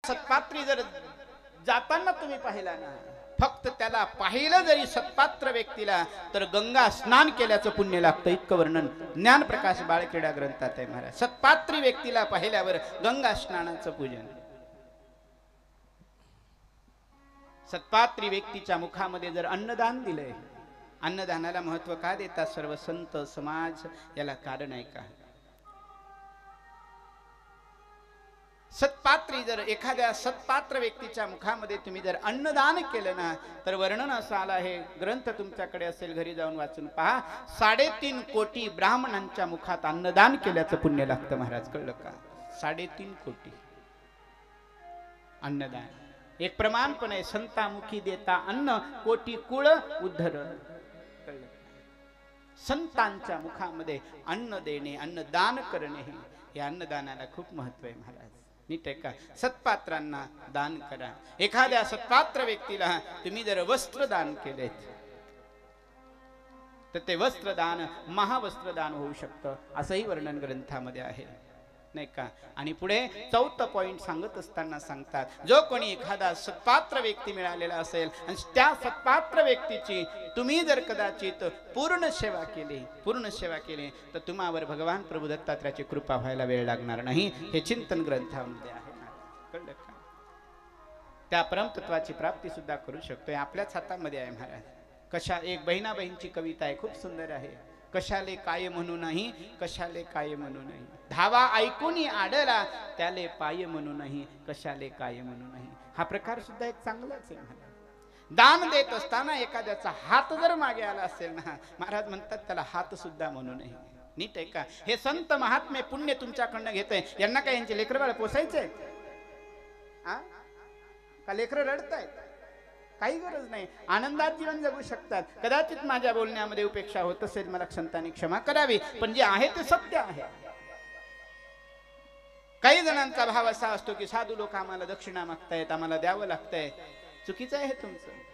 सत्पात्री जर जाताना तुम्ही पाहिला ना, फक्त त्याला पाहिलं जरी सत्पात्र व्यक्तीला तर गंगा स्नान केल्याचं पुण्य लागतं. इतकं वर्णन ज्ञानप्रकाश बाळक्रीडा ग्रंथात आहे महाराज. सत्पात्री व्यक्तीला पाहिल्यावर गंगा स्नानाचं पूजन. सत्पात्री व्यक्तीच्या मुखामध्ये जर अन्नदान दिलंय, अन्नदानाला महत्व का देतात सर्व संत समाज, याला कारण आहे का? सत्पात्री जर एखाद्या सत्पात्र व्यक्तीच्या मुखामध्ये तुम्ही जर अन्नदान केलं ना, तर वर्णन असं आलं आहे, ग्रंथ तुमच्याकडे असेल घरी जाऊन वाचून पहा, 3.5 कोटी ब्राह्मणांच्या मुखात अन्नदान केल्याचं पुण्य लागतं महाराज. कळलं का? 3.5 कोटी अन्नदान. एक प्रमाण पण आहे, संतामुखी देता अन्न कोटी कुळ उद्धर. संतांच्या मुखामध्ये अन्न देणे, अन्नदान करणे, हे अन्नदानाला खूप महत्व आहे महाराज. नीट आहे का? सत्पात्रांना दान करा. एखाद्या सत्पात्र व्यक्तीला तुम्ही जर वस्त्र दान केलेत तर ते वस्त्रदान महावस्त्रदान होऊ शकतं, असंही वर्णन ग्रंथामध्ये आहे, नाही का? आणि पुढे 4था पॉइंट सांगत असताना सांगतात, जो कोणी एखादा सत्पात्र व्यक्ती मिळालेला असेल आणि त्या सत्पात्र व्यक्तीची तुम्ही जर कदाचित पूर्ण सेवा केली तर तुम्हावर भगवान प्रभू दत्तात्रयाची कृपा व्हायला वेळ लागणार नाही. हे चिंतन ग्रंथामध्ये आहे. कळलं का? त्या परमतत्वाची प्राप्ती सुद्धा करू शकतोय, आपल्याच हातामध्ये आहे महाराज. कशा एक बहिणाबाईंची कविता आहे, खूप सुंदर आहे. कशाले काय म्हणू नाही, कशाले काय म्हणू नाही, धावा ऐकून आडला त्याले पाय म्हणू नाही, कशाले काय म्हणू नाही. हा प्रकार सुद्धा एक चांगलाच आहे. दान देत असताना एखाद्याचा हात जर मागे आला असेल ना, महाराज म्हणतात त्याला हात सुद्धा म्हणू नये. नीट आहे का? हे संत महात्मे पुण्य तुमच्याकडनं घेतय, यांना काय यांचे लेकर बाळ पोसायचे का? लेकर रडतायत, काही गरज नाही, आनंदात जीवन जगू शकतात. कदाचित माझ्या बोलण्यामध्ये उपेक्षा होत असेल, मला संतांनी क्षमा करावी, पण जे आहे ते सत्य आहे. काही जणांचा भाव असा असतो की साधू लोक आम्हाला दक्षिणा मागतायत, आम्हाला द्यावं लागतंय. चुकीचं आहे तुमचं.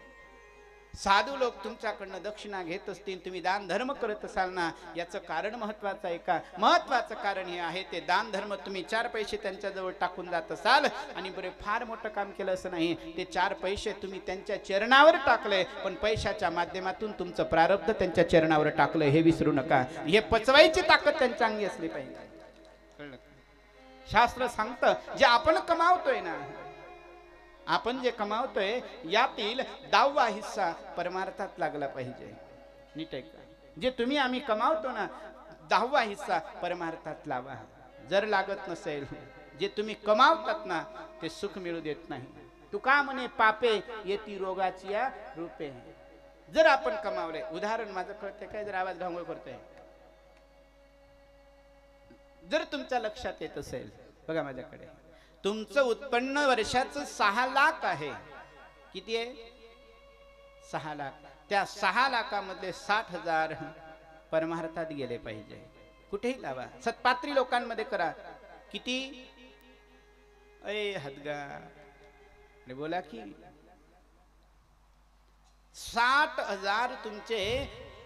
साधू लोक तुमच्याकडनं दक्षिणा घेत असतील, तुम्ही दान धर्म करत असाल ना, याचं कारण महत्वाचं आहे का? महत्वाचं कारण हे आहे, ते दान धर्म तुम्ही 4 पैसे त्यांच्याजवळ टाकून जात असाल आणि बरे फार मोठं काम केलं असं नाही, ते 4 पैसे तुम्ही त्यांच्या चरणावर टाकले, पण पैशाच्या माध्यमातून तुमचं प्रारब्ध त्यांच्या चरणावर टाकलं, हे विसरू नका. हे पचवायची ताकद त्यांच्या अंगी असली पाहिजे. कळलं? शास्त्र सांगतं जे आपण कमावतोय ना, आपण जे कमावतोय यातील 10वा हिस्सा परमार्थात लागला पाहिजे. नीट आहे का? जे तुम्ही आम्ही कमावतो ना, 10वा हिस्सा परमार्थात लावा. जर लागत नसेल, जे तुम्ही कमावतात ना ते सुख मिळू देत नाही. तुका म्हणे पापे येती रोगाची या रूपे. जर आपण कमावले, उदाहरण माझं कळतंय काय? जर आवाज घांगोळ करतोय, जर तुमच्या लक्षात येत असेल, बघा माझ्याकडे, तुमचं उत्पन्न वर्षाचं 6 लाख आहे. किती आहे? 6 लाख. त्या 6 लाखामधले 60,000 परमार्थात गेले पाहिजे. कुठेही लावा, सत्पात्री लोकांमध्ये करा. किती? हदगा बोला की 60,000 तुमचे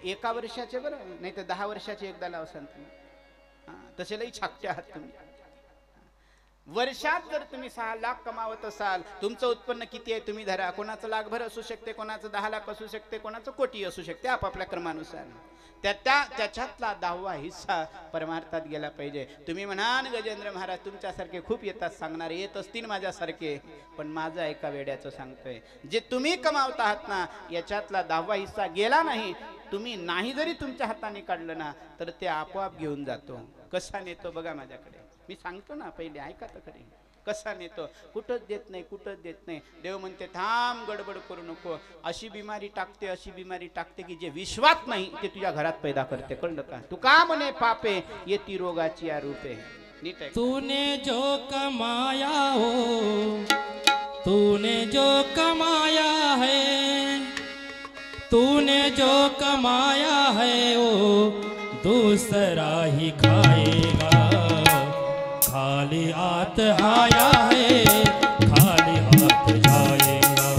एका वर्षाचे, बरं नाही तर 10 वर्षाचे एकदा लावसान तुम्ही. तसे लई छाकटे आहात तुम्ही. वर्षात जर तुम्ही 6 लाख कमावत असाल, तुमचं उत्पन्न किती आहे तुम्ही धरा. कोणाचं लाखभर असू शकते, कोणाचं 10 लाख असू शकते, कोणाचं कोटी असू शकते, आपापल्या क्रमानुसार. त्याच्यातला 10वा हिस्सा परमार्थात गेला पाहिजे. तुम्ही म्हणाल गजेंद्र महाराज तुमच्यासारखे खूप येतात सांगणारे, येत असतील माझ्यासारखे, पण माझं एका वेड्याचं सांगतोय, जे तुम्ही कमावत आहात ना याच्यातला 10वा हिस्सा गेला नाही, तुम्ही नाही जरी तुमच्या हाताने काढलं ना तर ते आपोआप घेऊन जातो. कसा नेतो बघा माझ्याकडे, मी सांगतो ना, पहिले ऐका तर खरी. कसा नेतो? कुठंच देत नाही, कुठंच देत नाही. देव म्हणते थांब, गडबड करू नको. अशी बिमारी टाकते की जे विश्वात नाही ते तुझ्या घरात पैदा करते. कळलं का? तू का म्हणे पापे येती रोगाची या रूपे. नीट आहे. तूने जो कमाया हो, तूने जो कमाया है, तूने जो कमाया है वो दूसरा ही खाएगा. खाली हाथ आया है, खाली हाथ जाएगा.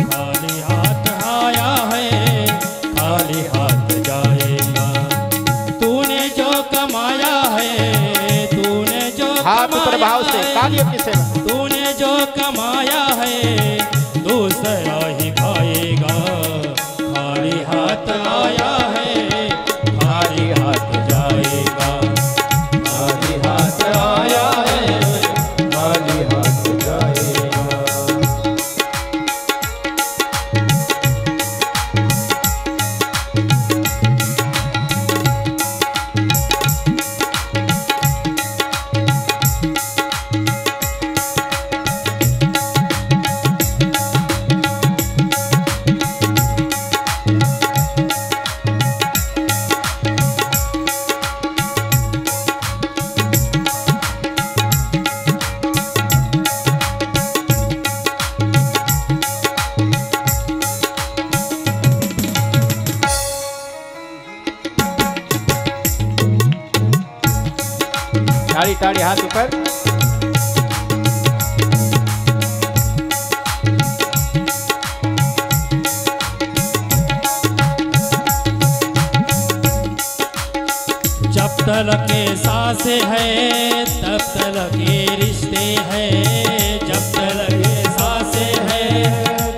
खाली हाथ आया है, खाली हाथ जाएगा. तूने जो कमाया है, तूने जो हाथ प्रभाव से कार्य की सेवा, तूने जो कमाया है दूसरा ही खाएगा। खाली हाथ आया है खाली हाथ जाएगा। खाली हाथ आया है खाली हाथ जाएगा। ताड़ी ताड़ी हाथ ऊपर। जब तलक के सांसें है तब तलक के रिश्ते हैं। जब तलक के सांसें है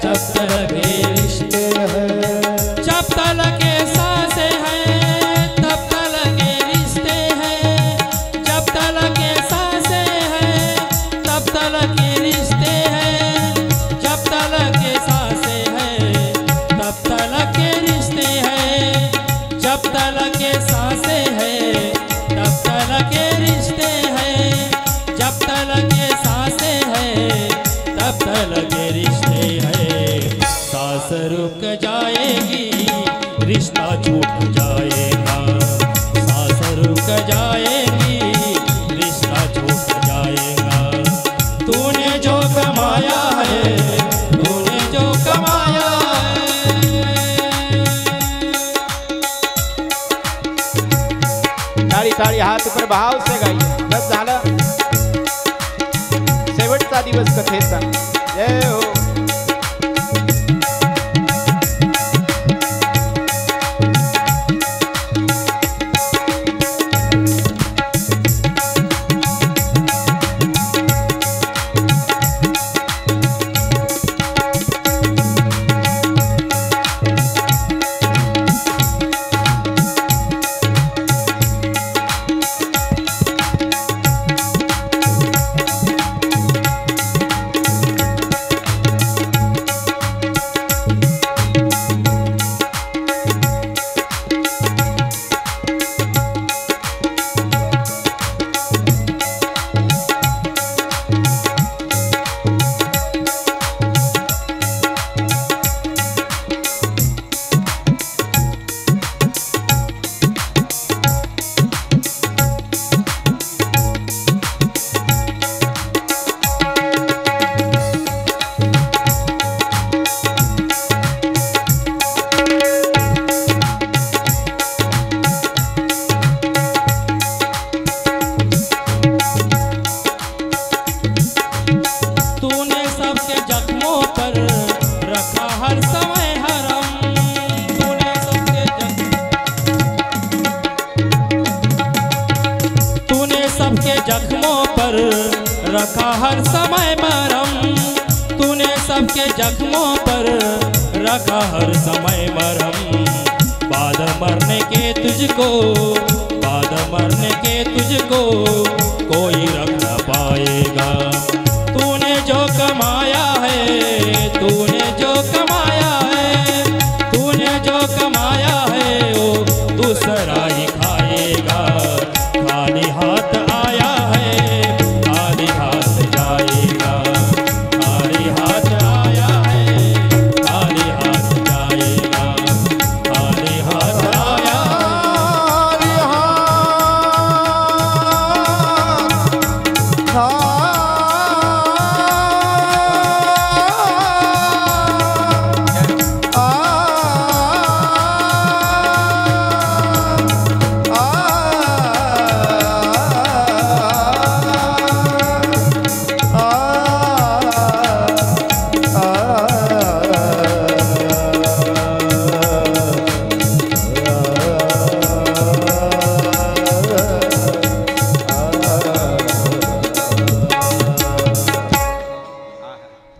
जब तलक के रिश्ते हैं। जब तलक के सांसें है तब तलक के रिश्ते हैं। जब तलक के सांसें है तब तलक के रिश्ते हैं। जब तलक के सांसें है तब तलक के रिश्ते हैं। जब तलक के सांसें है तब तलक के रिश्ते हैं। जब तलक के सांसें है तब तलक के रिश्ते हैं। सांस रुक जाएगी रिश्ता छूट जाएगा। सांस रुक जाएगी रिश्ता छूट जाएगा। तूने जो कमाया है तूने जो कमाया है। ताड़ी ताड़ी हात ऊपर भाव से गाई। बस झालं शेवटचा दिवस कथेचा। जय हो। जख्मों पर रखा हर समय मरहम। तूने सबके जख्मों पर रखा हर समय मरहम। बाद मरने के तुझको बाद मरने के तुझको कोई रख न पाएगा। तूने जो कमाया है तूने जो कमाया है तूने जो कमाया है वो दूसरा ही खाएगा। खाली हाथ आया है खाली हाथ जाएगा। खाली हाथ आया है खाली हाथ जाएगा। खाली हाथ आया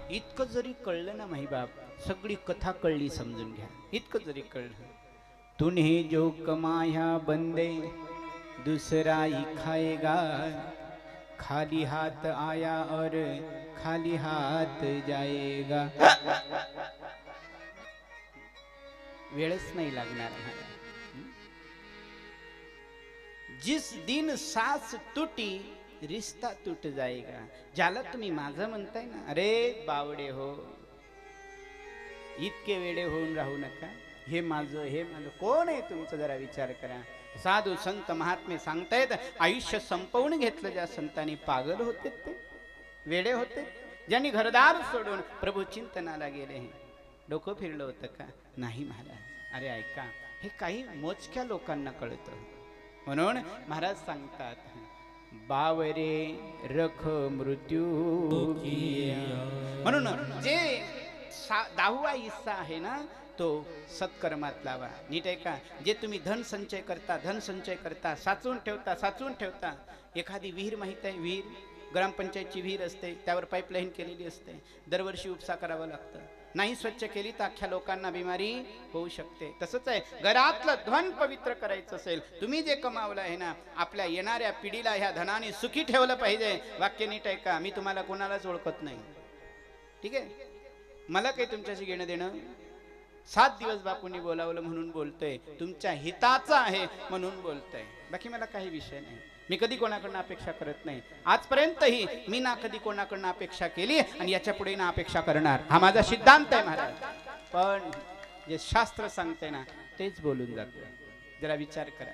इतकं जरी कळलं ना माहीबाप, सगळी कथा कळली समजून घ्या. इतकं जरी कळलं, तूने जो कमाया बंदे दूसरा ही खाएगा, खाली हाथ आया और खाली हाथ जाएगा. वेळच नाही लागणार. जिस दिन सास टूटी रिश्ता टूट जाएगा. ज्याला तुम्ही माझं म्हणताय ना, अरे बावडे हो, इतके वेडे होऊन राहू नका. हे माझं, हे माझं, कोण आहे तुमचं, जरा विचार करा. साधू संत महात्मे सांगतायत, आयुष्य संपवून घेतलं ज्या संतांनी, पागल होते ते, वेडे होते. ज्यांनी घरदार सोडून प्रभू चिंतनाला गेले, डोकं फिरलं होतं का? नाही महाराज. अरे ऐका, हे काही मोजक्या लोकांना कळतं. म्हणून महाराज सांगतात, बावरे रख मृत्यू की. म्हणून जे 10वा हिस्सा आहे ना, तो सत्कर्मात लावा. नीट आहे का? जे तुम्ही धन संचय करता, साचवून ठेवता. एखादी विहीर माहित आहे, विहीर ग्रामपंचायतची विहीर असते, त्यावर पाईपलाईन केलेली असते, दरवर्षी उपसा करावा लागतं. नाही स्वच्छ केली तर अख्ख्या लोकांना बिमारी होऊ शकते. तसंच आहे, घरातलं धन पवित्र करायचं असेल, तुम्ही जे कमावलं आहे ना, आपल्या येणाऱ्या पिढीला ह्या धनाने सुखी ठेवलं पाहिजे. वाक्य नीट आहे का? मी तुम्हाला कोणालाच ओळखत नाही, ठीक आहे? मला काही तुमच्याशी घेणं देणं. 7 दिवस बापूंनी बोलावलं म्हणून बोलतोय, तुमच्या हिताचं आहे म्हणून बोलतोय, बाकी मला काही विषय नाही. मी कधी कोणाकडनं अपेक्षा करत नाही. आजपर्यंतही मी ना कधी कोणाकडनं अपेक्षा केली आणि याच्या पुढे ना अपेक्षा करणार. हा माझा सिद्धांत आहे महाराज. पण जे शास्त्र सांगते ना, तेच बोलून जातं. जरा विचार करा.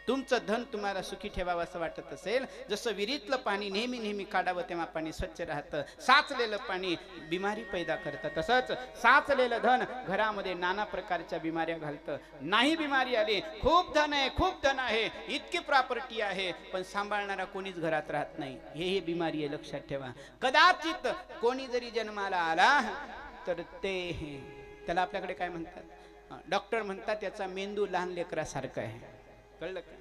तुमचं धन तुम्हाला सुखी ठेवावं असं वाटत असेल, जसं विहिरीतलं पाणी नेहमी नेहमी काढावं तेव्हा पाणी स्वच्छ राहतं, साचलेलं पाणी बिमारी पैदा करतं, तसंच साचलेलं धन घरामध्ये नाना प्रकारच्या बिमाऱ्या घालतं. नाही बिमारी आली, खूप धन आहे, इतकी प्रॉपर्टी आहे, पण सांभाळणारा कोणीच घरात राहत नाही, हे बिमारी आहे, लक्षात ठेवा. कदाचित कोणी जरी जन्माला आला तर त्याला आपल्याकडे काय म्हणतात, डॉक्टर म्हणतात त्याचा मेंदू लहान लेकरासारखा आहे. कळलं का?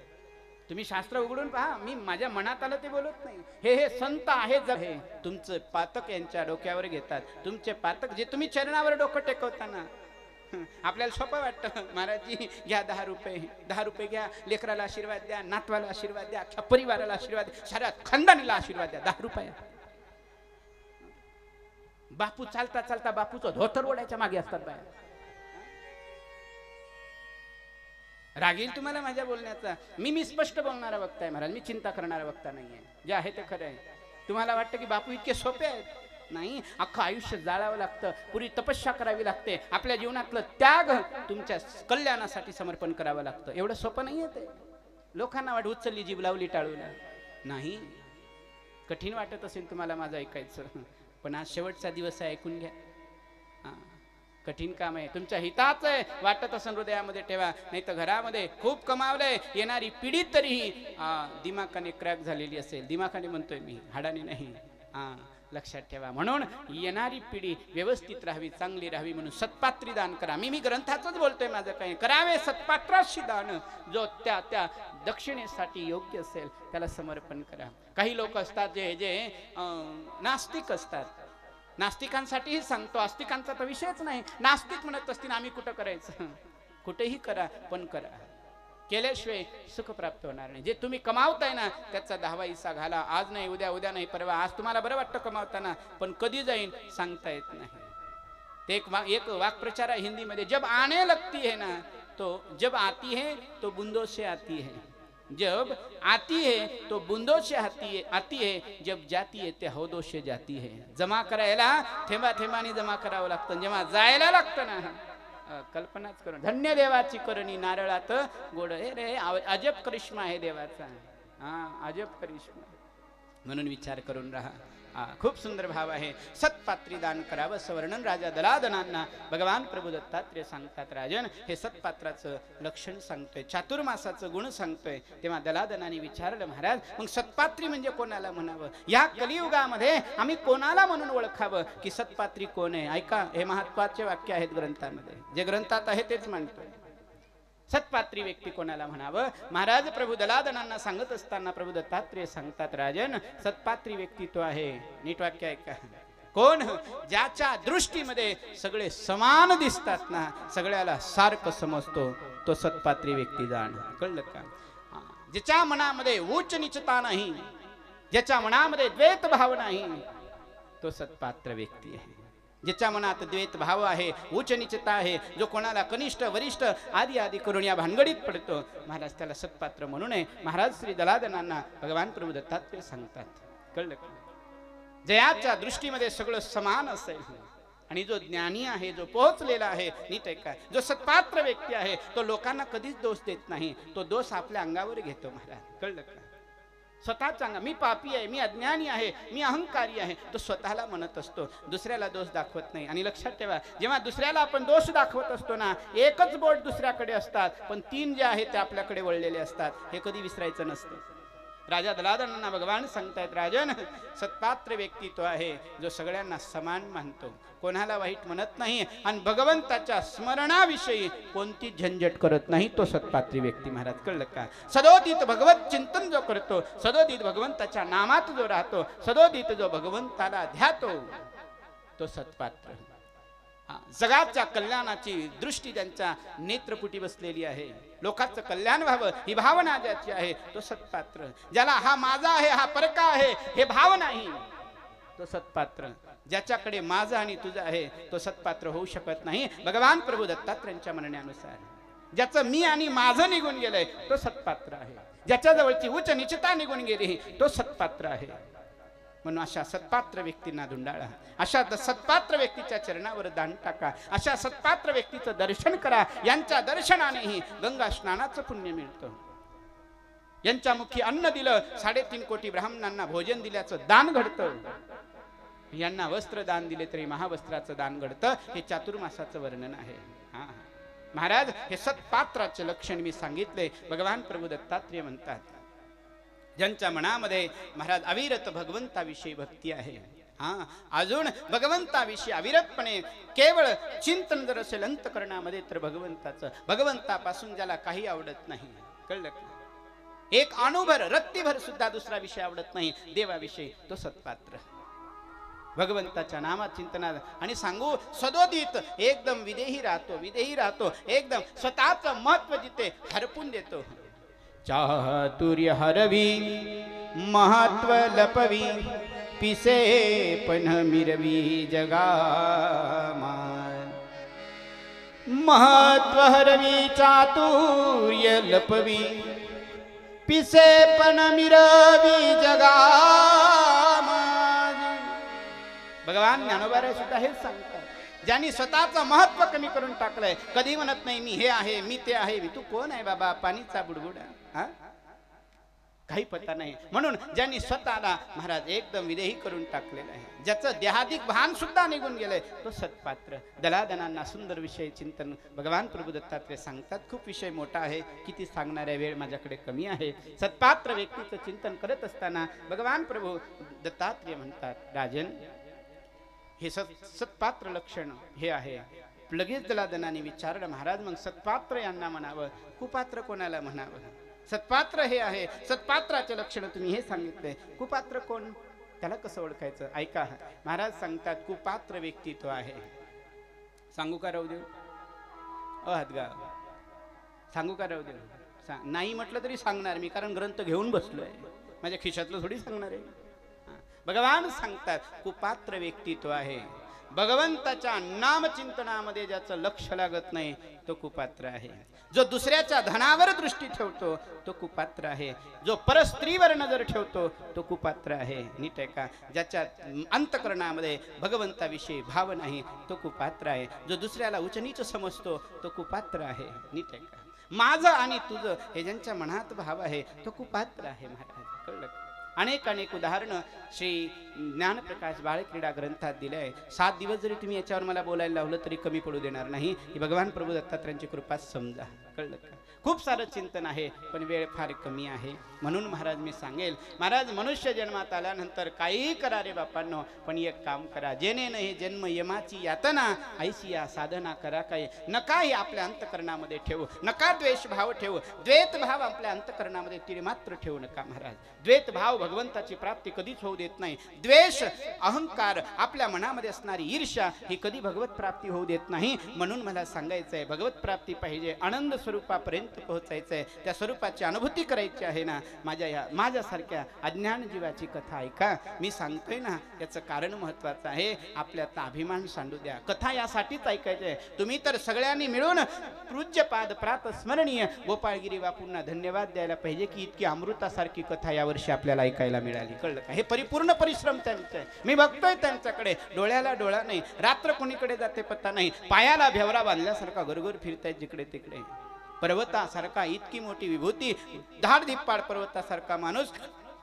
तुम्ही शास्त्र उघडून पहा, मी माझ्या मनात आलं ते बोलत नाही. हे संत आहेत, हे तुमचं पातक यांच्या डोक्यावर घेतात. तुमचे पातक जे तुम्ही चरणावर डोकं टेकवताना, आपल्याला सोपं वाटतं, महाराजजी घ्या 10 रुपये घ्या, लेकराला आशीर्वाद द्या, नातवाला आशीर्वाद द्या, अख्ख्या परिवाराला आशीर्वाद द्या, साऱ्या खानदानीला आशीर्वाद द्या. 10 रुपये. बापू चालता बापूचं धोतर ओढायच्या मागे असतात बाया. रागील तुम्हाला माझ्या बोलण्याचा. मी स्पष्ट बोलणारा वक्ता आहे महाराज, मी चिंता करणारा वक्ता नाहीये. जे आहे ते खरं आहे. तुम्हाला वाटतं की बापू इतके सोपे आहेत? नाही, अख्खं आयुष्य जाळावं लागतं, पुरी तपस्या करावी लागते, आपल्या जीवनातलं त्याग तुमच्या कल्याणासाठी समर्पण करावं लागतं. एवढं सोपं नाहीये ते. लोकांना वाट उचलली जीभ लावली टाळूला. नाही, कठीण वाटत असेल तुम्हाला माझं ऐकायचं, पण आज शेवटचा दिवस आहे, ऐकून घ्या. कठीण काम आहे, तुमच्या हिताच आहे, वाटत असं हृदयामध्ये ठेवा. नाही तर घरामध्ये खूप कमावलंय, येणारी पिढी तरीही दिमाखाने क्रॅक झालेली असेल. दिमाखाने म्हणतोय मी, हाडाने नाही. लक्षात ठेवा. म्हणून येणारी पिढी व्यवस्थित राहावी, चांगली राहावी म्हणून सत्पात्री दान करा. मी ग्रंथाचंच बोलतोय, माझं काही करावे सत्पात्राशी दान. जो त्या दक्षिणेसाठी योग्य असेल त्याला समर्पण करा. काही लोक असतात जे नास्तिक असतात. नास्तिकांसाठीही सांगतो, आस्तिकांचा तर विषयच नाही. नास्तिक म्हणत असतील आम्ही कुठं करायचं, कुठेही करा, पण करा. केल्याशिवाय सुख प्राप्त होणार नाही. जे तुम्ही कमावताय ना त्याचा 10वा हिस्सा घाला. आज नाही, उद्या नाही, परवा. आज तुम्हाला बरं वाटतं कमावताना, पण कधी जाईन सांगता येत नाही. ते एक वाक्प्रचार आहे हिंदीमध्ये, जब आने लगती है ना तो जब आती है तो बूंदों से आती है, जब आती है तो बूंदों से आती है, जब जाती है ते हौदों से जाती है. जमा करायला थेंबाने जमा करावं लागतं, जेव्हा जायला लागतं ना, कल्पनाच करून. धन्य देवाची करणी नारळात गोड. हे रे अजब करिश्मा आहे देवाचा. अजब करिश्मा. म्हणून विचार करून राहा. खूप सुंदर भाव आहे. सत्पात्री दान करावं असं वर्णन राजा दलादनांना भगवान प्रभू दत्तात्रेय सांगतात. राजन, हे सत्पात्राचं लक्षण सांगतोय, चातुर्मासाचं गुण सांगतोय. तेव्हा दलादनाने विचारलं, महाराज मग सत्पात्री म्हणजे कोणाला म्हणावं? या कलियुगामध्ये आम्ही कोणाला म्हणून ओळखावं की सत्पात्री कोण आहे? ऐका, हे महत्वाचे वाक्य आहेत ग्रंथामध्ये. जे ग्रंथात आहे तेच म्हणतोय. सत्पात्री व्यक्ती कोणाला म्हणावं? महाराज प्रभू दलादनांना सांगत असताना प्रभू दत्तात्रेय सांगतात, राजन सत्पात्री व्यक्ती तो आहे. नीट वाक्य ऐका. कोण? ज्याच्या दृष्टीमध्ये सगळे समान दिसतात ना, सगळ्याला सारखं समजतो, तो सत्पात्री व्यक्ती जाण. कळलं का? ज्याच्या मनामध्ये उच्च नीचता नाही, ज्याच्या मनामध्ये द्वैत भाव नाही, तो सत्पात्र व्यक्ती आहे. ज्याच्या मनात द्वैत भाव आहे, उच्च नीचता आहे, जो कोणाला कनिष्ठ वरिष्ठ आदी आदी करून या भानगडीत पडतो, महाराज त्याला सत्पात्र म्हणू नये. महाराज श्री दलादनांना भगवान प्रभू दत्तात्रय सांगतात. कळलं का? जयाच्या दृष्टीमध्ये सगळं समान असेल आणि जो ज्ञानी आहे, जो पोहोचलेला आहे, नीट आहे काय, जो सत्पात्र व्यक्ती आहे, तो लोकांना कधीच दोष देत नाही, तो दोष आपल्या अंगावर घेतो महाराज. कळलं का? स्वतःच सांगा, मी पापी आहे, मी अज्ञानी आहे, मी अहंकारी आहे, तो स्वतःला म्हणत असतो, दुसऱ्याला दोष दाखवत नाही. आणि लक्षात ठेवा, जेव्हा दुसऱ्याला आपण दोष दाखवत असतो ना, एकच बोट दुसऱ्याकडे असतात, पण 3 जे आहेत ते आपल्याकडे वळलेले असतात. हे कधी विसरायचं नसतं. राजा दलादनांना भगवान सांगतायत, राजन, सत्पात्र व्यक्ती तो आहे जो सगळ्यांना समान मानतो, कोणाला वाईट म्हणत नाही आणि भगवंताच्या स्मरणाविषयी कोणती झंझट करत नाही, तो सत्पात्री व्यक्ती. महाराज कळलं का? सदोदित भगवत चिंतन जो करतो, सदोदित भगवंताच्या नामात जो राहतो, सदोदित जो भगवंताला ध्यातो, तो सत्पात्र. जगाच्या कल्याणाची दृष्टी त्यांच्या नेत्रपुटी बसलेली आहे. लोकांचं कल्याण व्हावं ही भावना ज्याची आहे, तो सत्पात्र. ज्याला हा माझा आहे, हा परका आहे, हे भाव नाही, तो सत्पात्र. ज्याच्याकडे माझा आणि तुझा आहे, तो सत्पात्र होऊ शकत नाही. भगवान प्रभू दत्तात्रयांच्या म्हणण्यानुसार ज्याचं मी आणि माझं निघून गेलंय, तो सत्पात्र आहे. ज्याच्या जवळची उच्च निश्चिता निघून गेली, तो सत्पात्र आहे. म्हणून अशा सत्पात्र व्यक्तींना धुंडाळा, अशा सत्पात्र व्यक्तीच्या चरणावर दान टाका, अशा सत्पात्र व्यक्तीचं दर्शन करा. यांच्या दर्शनानेही गंगा स्नानाचं पुण्य मिळतं. यांच्या मुखी अन्न दिलं, 3.5 कोटी ब्राह्मणांना भोजन दिल्याचं दान घडतं. यांना वस्त्र दान दिले तरी महावस्त्राचं दान घडतं. हे चातुर्मासाचं वर्णन आहे. महाराज, हे सत्पात्राचे लक्षण मी सांगितले. भगवान प्रभू दत्तात्रय म्हणतात, ज्यांच्या मनामध्ये महाराज अविरत भगवंताविषयी भक्ती आहे, अजून भगवंताविषयी अविरतपणे केवळ चिंतन जर असेल अंतकरणामध्ये, तर भगवंतापासून ज्याला काही आवडत नाही. कळलं का? एक अणुभर रत्तीभर सुद्धा दुसरा विषय आवडत नाही देवाविषयी, तो सत्पात्र. भगवंताच्या नामात चिंतनात आणि सांगू, सदोदित एकदम विदेही राहतो, एकदम स्वतःचं महत्व जिथे हरपून देतो. चातुर्य हरवी महत्व लपवी, पिसे पण मिरवी जगामा. महत्व हरवी चातुर्य लपवी, पिसे पण मिरवी जगामा. भगवान ज्ञानोबा सुद्धा हेच सांगतात. ज्यांनी स्वतःचं महत्व कमी करून टाकलंय, कधी म्हणत नाही मी हे आहे, मी ते आहे. तू कोण आहे बाबा? पाणीचा बुडबुडा, काही पत्ता नाही. म्हणून ज्यांनी स्वतःला महाराज एकदम विदेही करून टाकलेलं आहे, ज्याचं देहादिक भान सुद्धा निघून गेलंय, तो सत्पात्र. दलादनांना सुंदर विषय चिंतन भगवान प्रभू दत्तात्रय सांगतात. खूप विषय मोठा आहे, किती सांगणाऱ्या वेळ माझ्याकडे कमी आहे. सत्पात्र व्यक्तीचं चिंतन करत असताना भगवान प्रभू दत्तात्रय म्हणतात, राजन, हे सत्पात्र लक्षण हे आहे. लगेच दलादनाने विचारलं, महाराज, मग सत्पात्र यांना म्हणावं, कुपात्र कोणाला म्हणावं? सत्पात्र हे आहे, सत्पात्राचे लक्षण तुम्ही हे सांगितले. कुपात्र कोण? त्याला कसं ओळखायचं? ऐका, महाराज सांगतात, कुपात्र व्यक्ती तो आहे. सांगू का राहू देऊ? हातगाव सांगू का राहू देऊ? नाही म्हटलं तरी सांगणार मी, कारण ग्रंथ घेऊन बसलोय, माझ्या खिशातलं थोडी सांगणार आहे. भगवान सांगतात, कुपात्र व्यक्ती तो आहे. भगवंताच्या नामचिंतनामध्ये ज्याचं लक्ष लागत नाही, तो कुपात्र आहे. जो दुसऱ्याच्या धनावर दृष्टी ठेवतो, तो कुपात्र आहे. जो परस्त्रीवर नजर ठेवतो, तो कुपात्र आहे. नीट आहे का? ज्याच्या अंतकरणामध्ये भगवंताविषयी भाव नाही, तो कुपात्र आहे. जो दुसऱ्याला उच्चनीच समजतो, तो कुपात्र आहे. नीट आहे का? माझं आणि तुझं हे ज्यांच्या मनात भाव आहे, तो कुपात्र आहे. महाराज, कळलं? अनेक उदाहरणं श्री ज्ञानप्रकाश बाळक्रीडा ग्रंथात दिले आहे. 7 दिवस जरी तुम्ही याच्यावर मला बोलायला लावलं तरी कमी पडू देणार नाही. ही भगवान प्रभू दत्तात्रयांची कृपा समजा. कळलं का? खूप सारं चिंतन आहे पण वेळ फार कमी आहे. म्हणून महाराज मी सांगेल, महाराज मनुष्य जन्मात आल्यानंतर काहीही करा रे बापांनो, पण एक काम करा, जेणे नाही जन्म यमाची यातना, ऐशी या साधना करा. काही नकाही आपल्या अंतकरणामध्ये ठेवू नका, द्वेष भाव ठेवू, द्वैत भाव आपल्या अंतकरणामध्ये तिने मात्र ठेवू नका महाराज. द्वैत भाव भगवंताची प्राप्ती कधीच होऊ देत नाही. द्वेष, अहंकार, आपल्या मनामध्ये असणारी ईर्ष्या ही कधी भगवत प्राप्ती होऊ देत नाही. म्हणून मला सांगायचं आहे, भगवत प्राप्ती पाहिजे, आनंद स्वरूपापर्यंत पोहोचायचं आहे, त्या स्वरूपाची अनुभूती करायची आहे ना. माझ्यासारख्या अज्ञान जीवाची कथा ऐका. मी सांगतोय ना, याचं कारण महत्वाचं आहे. आपल्याचा अभिमान सांडू द्या. कथा यासाठीच ऐकायची आहे. तुम्ही तर सगळ्यांनी मिळून पूज्यपाद प्रात स्मरणीय गोपाळगिरी बापूंना धन्यवाद द्यायला पाहिजे की इतकी अमृतासारखी कथा यावर्षी आपल्याला ऐकायला मिळाली. कळलं का? हे परिपूर्ण परिश्रम त्यांचे आहे. मी बघतोय त्यांच्याकडे, डोळ्याला डोळा नाही, रात्र कोणीकडे जाते पत्ता नाही, पायाला भेवरा बांधल्यासारखा गरगर फिरतायत जिकडे तिकडे. पर्वतासारखा इतकी मोठी विभूती, धाड धिप्पाड पर्वतासारखा माणूस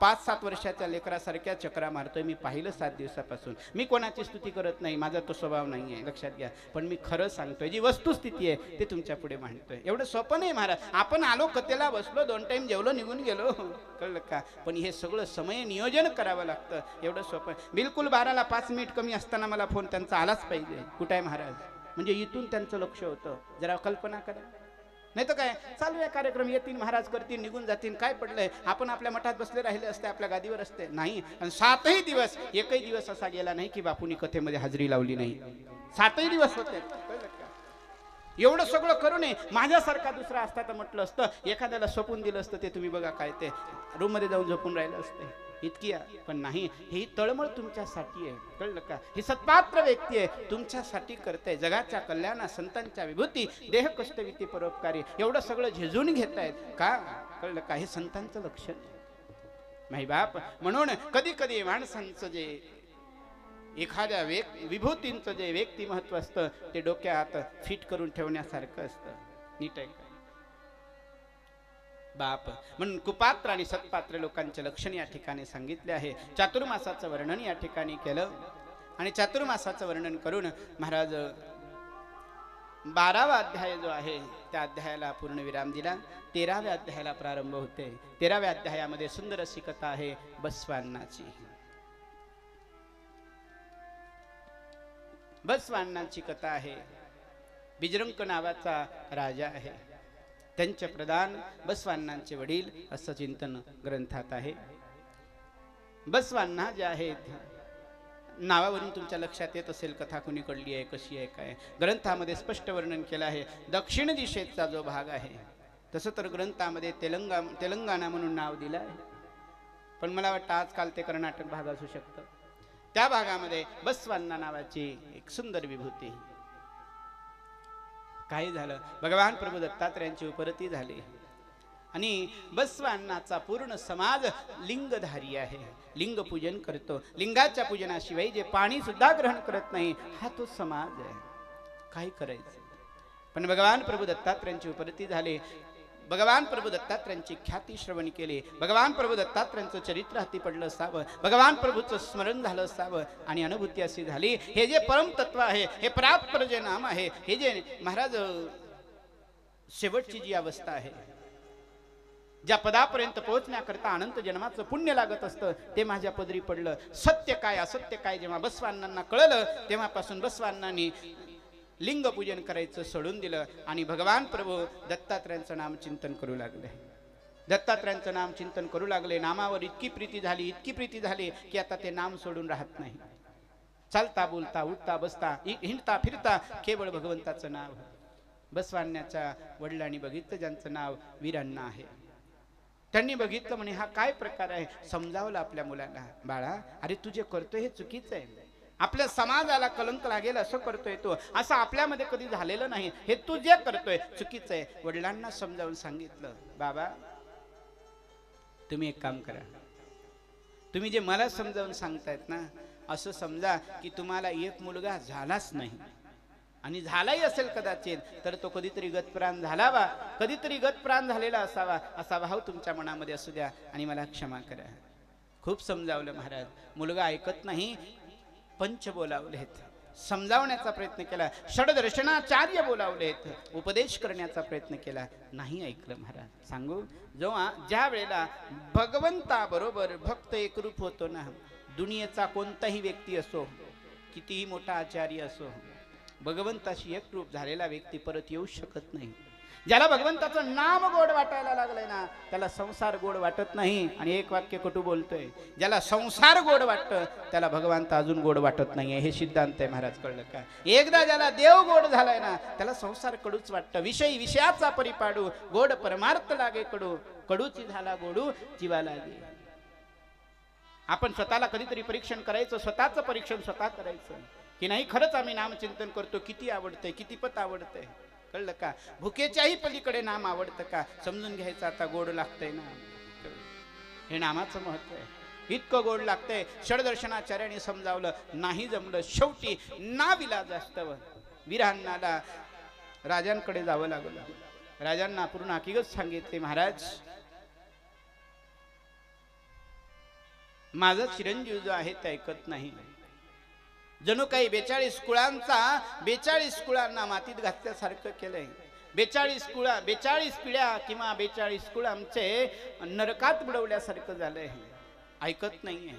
5-7 वर्षाच्या लेकरासारख्या चक्रा मारतोय. मी पाहिलं 7 दिवसापासून. मी कोणाची स्तुती करत नाही, माझा तो स्वभाव नाही आहे, लक्षात घ्या. पण मी खरं सांगतोय, जी वस्तुस्थिती आहे ते तुमच्या पुढे मांडतोय. एवढं सोपं नाही महाराज. आपण आलो, कथेला बसलो, 2 टाइम जेवलो, निघून गेलो, कळलं का? पण हे सगळं समय नियोजन करावं लागतं. एवढं सोपं बिलकुल. 12ला 5 मिनिट कमी असताना मला फोन त्यांचा आलाच पाहिजे. कुठे आहे महाराज? म्हणजे इथून त्यांचं लक्ष होतं. जरा कल्पना करा. नाही तर काय, चालू आहे कार्यक्रम, येतील महाराज, करतील, निघून जातील, काय पडलंय? आपण आपल्या मठात बसले राहिले असते, आपल्या गादीवर असते. नाही. आणि 7ही दिवस, एकही दिवस असा गेला नाही की बापूंनी कथेमध्ये हजेरी लावली नाही. 7ही दिवस होते. एवढं सगळं करू नये. माझ्यासारखा दुसरा असता तर म्हटलं असतं, एखाद्याला सोपून दिलं असतं, ते तुम्ही बघा काय ते रूम मध्ये जाऊन झोपून राहिलं असते. इतकी पण नाही. ही तळमळ तुमच्यासाठी आहे, कळलं का? ही सत्पात्र व्यक्ती आहे, तुमच्यासाठी करते. जगाच्या कल्याणा, संतांच्या विभूती, देह कष्टविती परोपकारी, एवढं सगळं झिजून घेत आहेत का? कळलं का? हे संतांचं लक्षण नाही बाप. म्हणून कधी कधी माणसांचं जे एखाद्या विभूतींचं जे व्यक्ती महत्व असतं ते डोक्यात फिट करून ठेवण्यासारखं असतं. नीट आहे बाप. म्हणून कुपात्र आणि सत्पात्र लोकांचे लक्षण या ठिकाणी सांगितले आहे. चातुर्मासाचं वर्णन या ठिकाणी केलं आणि चातुर्मासाचं वर्णन करून महाराज 12वा अध्याय जो आहे त्या अध्यायाला पूर्ण विराम दिला. 13व्या अध्यायाला प्रारंभ होते. 13व्या अध्यायामध्ये सुंदर अशी कथा आहे बसवान्नाची. बसवान्नाची कथा आहे. बिजरंक नावाचा राजा आहे, त्यांचे प्रधान बसवान्नांचे वडील, असं चिंतन ग्रंथात आहे. बसवान्ना जे आहेत, नावावरून तुमच्या लक्षात येत असेल कथा कुणी कडली आहे, कशी आहे, काय. ग्रंथामध्ये स्पष्ट वर्णन केलं आहे. दक्षिण दिशेचा जो भाग आहे, तसं तर ग्रंथामध्ये तेलंगणा म्हणून नाव दिलं आहे, पण मला वाटतं आजकाल ते कर्नाटक भाग असू शकतं. त्या भागामध्ये बसवान्ना नावाची एक सुंदर विभूती. काय झालं, भगवान प्रभू दत्तात्रयांची उपरती झाली आणि बसवान्नाचा पूर्ण समाज लिंगधारी आहे, लिंग पूजन करतो. लिंगाच्या पूजनाशिवाय जे पाणी सुद्धा ग्रहण करत नाही, हा तो समाज आहे. काय करायचं? पण भगवान प्रभू दत्तात्रयांची उपरती झाली. भगवान प्रभू दत्तात्रयांची ख्याती श्रवण केली. भगवान प्रभू दत्तात्रयांचं चरित्र हाती पडलं असावं, भगवान प्रभूचं स्मरण झालं असावं आणि अनुभूती अशी झाली. हे जे परमतत्व आहे, हे परात्पर जे नाम आहे, हे जे महाराज शेवटची जी अवस्था आहे, ज्या पदापर्यंत पोहोचण्याकरता अनंत जन्माचं पुण्य लागत असतं, ते माझ्या पदरी पडलं. सत्य काय असत्य काय जेव्हा बसवान्नांना कळलं, तेव्हापासून बसवान्नांनी लिंग पूजन करायचं सोडून दिलं आणि भगवान प्रभू दत्तात्रयांचं नाम चिंतन करू लागले. दत्तात्रयांचं नाम चिंतन करू लागले. नामावर इतकी प्रीती झाली, इतकी प्रीती झाली की आता ते नाम सोडून राहत नाही. चालता बोलता, उठता बसता, हिंडता फिरता केवळ भगवंताचं नाव. बसवान्याच्या वडिलांनी बघितलं, ज्यांचं नाव वीरांना आहे. त्यांनी बघितलं, म्हणे हा काय प्रकार आहे. समजावलं आपल्या मुलाला, बाळा अरे तू जे करतोय हे चुकीचं आहे, आपल्या समाजाला कलंक लागेल असं करतोय तू, असं आपल्यामध्ये कधी झालेलं नाही, हे तू जे करतोय चुकीचं आहे. वडिलांना समजावून सांगितलं, बाबा तुम्ही एक काम करा, तुम्ही जे मला समजावून सांगतायत ना, असं समजा की तुम्हाला एक मुलगा झालाच नाही, आणि झालाही असेल कदाचित तर तो कधीतरी गतप्राण झालावा, कधीतरी गतप्राण झालेला असावा, असा भाव तुमच्या मनामध्ये असू द्या आणि मला क्षमा करा. खूप समजावलं महाराज. मुलगा ऐकत नाही. पंच बोलावलेत. समजावण्याचा प्रयत्न केला, षडदर्शनाचार्य बोलावलेत, उपदेश करण्याचा प्रयत्न केला, नाही ऐकलं महाराज. सांगू, जेव्हा ज्या वेळेला भगवंताबरोबर भक्त एकरूप होतो ना, दुनियेचा कोणताही व्यक्ती असो, कितीही मोठा आचार्य असो, भगवंताशी एकरूप झालेला व्यक्ती परत येऊ शकत नाही. ज्याला भगवंताचं नाम गोड वाटायला लागलंय ना, त्याला संसार गोड वाटत नाही. आणि एक वाक्य कटू बोलतोय, ज्याला संसार गोड वाटतं त्याला भगवंत अजून गोड वाटत नाहीये. हे सिद्धांत आहे महाराज, कळलं का? एकदा ज्याला देव गोड झालाय ना, त्याला संसार कडूच वाटतं. विषयी विषयाचा परिपाडू, गोड परमार्थ लागे कडू, कडूची झाला गोडू जीवा लागे. आपण स्वतःला कधीतरी परीक्षण करायचं, स्वतःचं परीक्षण स्वतः करायचं की नाही खरंच आम्ही नामचिंतन करतो, किती आवडतंय, कितीपत आवडतंय, कळलं का? भुकेच्याही पलीकडे नाम आवडतं का, समजून घ्यायचं. आता गोड लागतंय ना, हे नामाचं महत्व आहे. इतकं गोड लागतंय, षडदर्शनाचार्याने समजावलं, नाही जमलं. शेवटी नाविलाज असतं वीरांनाला राजांकडे जावं लागलं. राजांना पूर्ण हकीकत सांगितली, महाराज माझा चिरंजीव जो आहे ते ऐकत नाही. जणू काही 42 कुळांना मातीत घातल्यासारखं केलंय. 42 पिढ्या किंवा 42 कुळ आमचे नरकात बुडवल्यासारखं झालंय. ऐकत नाहीये.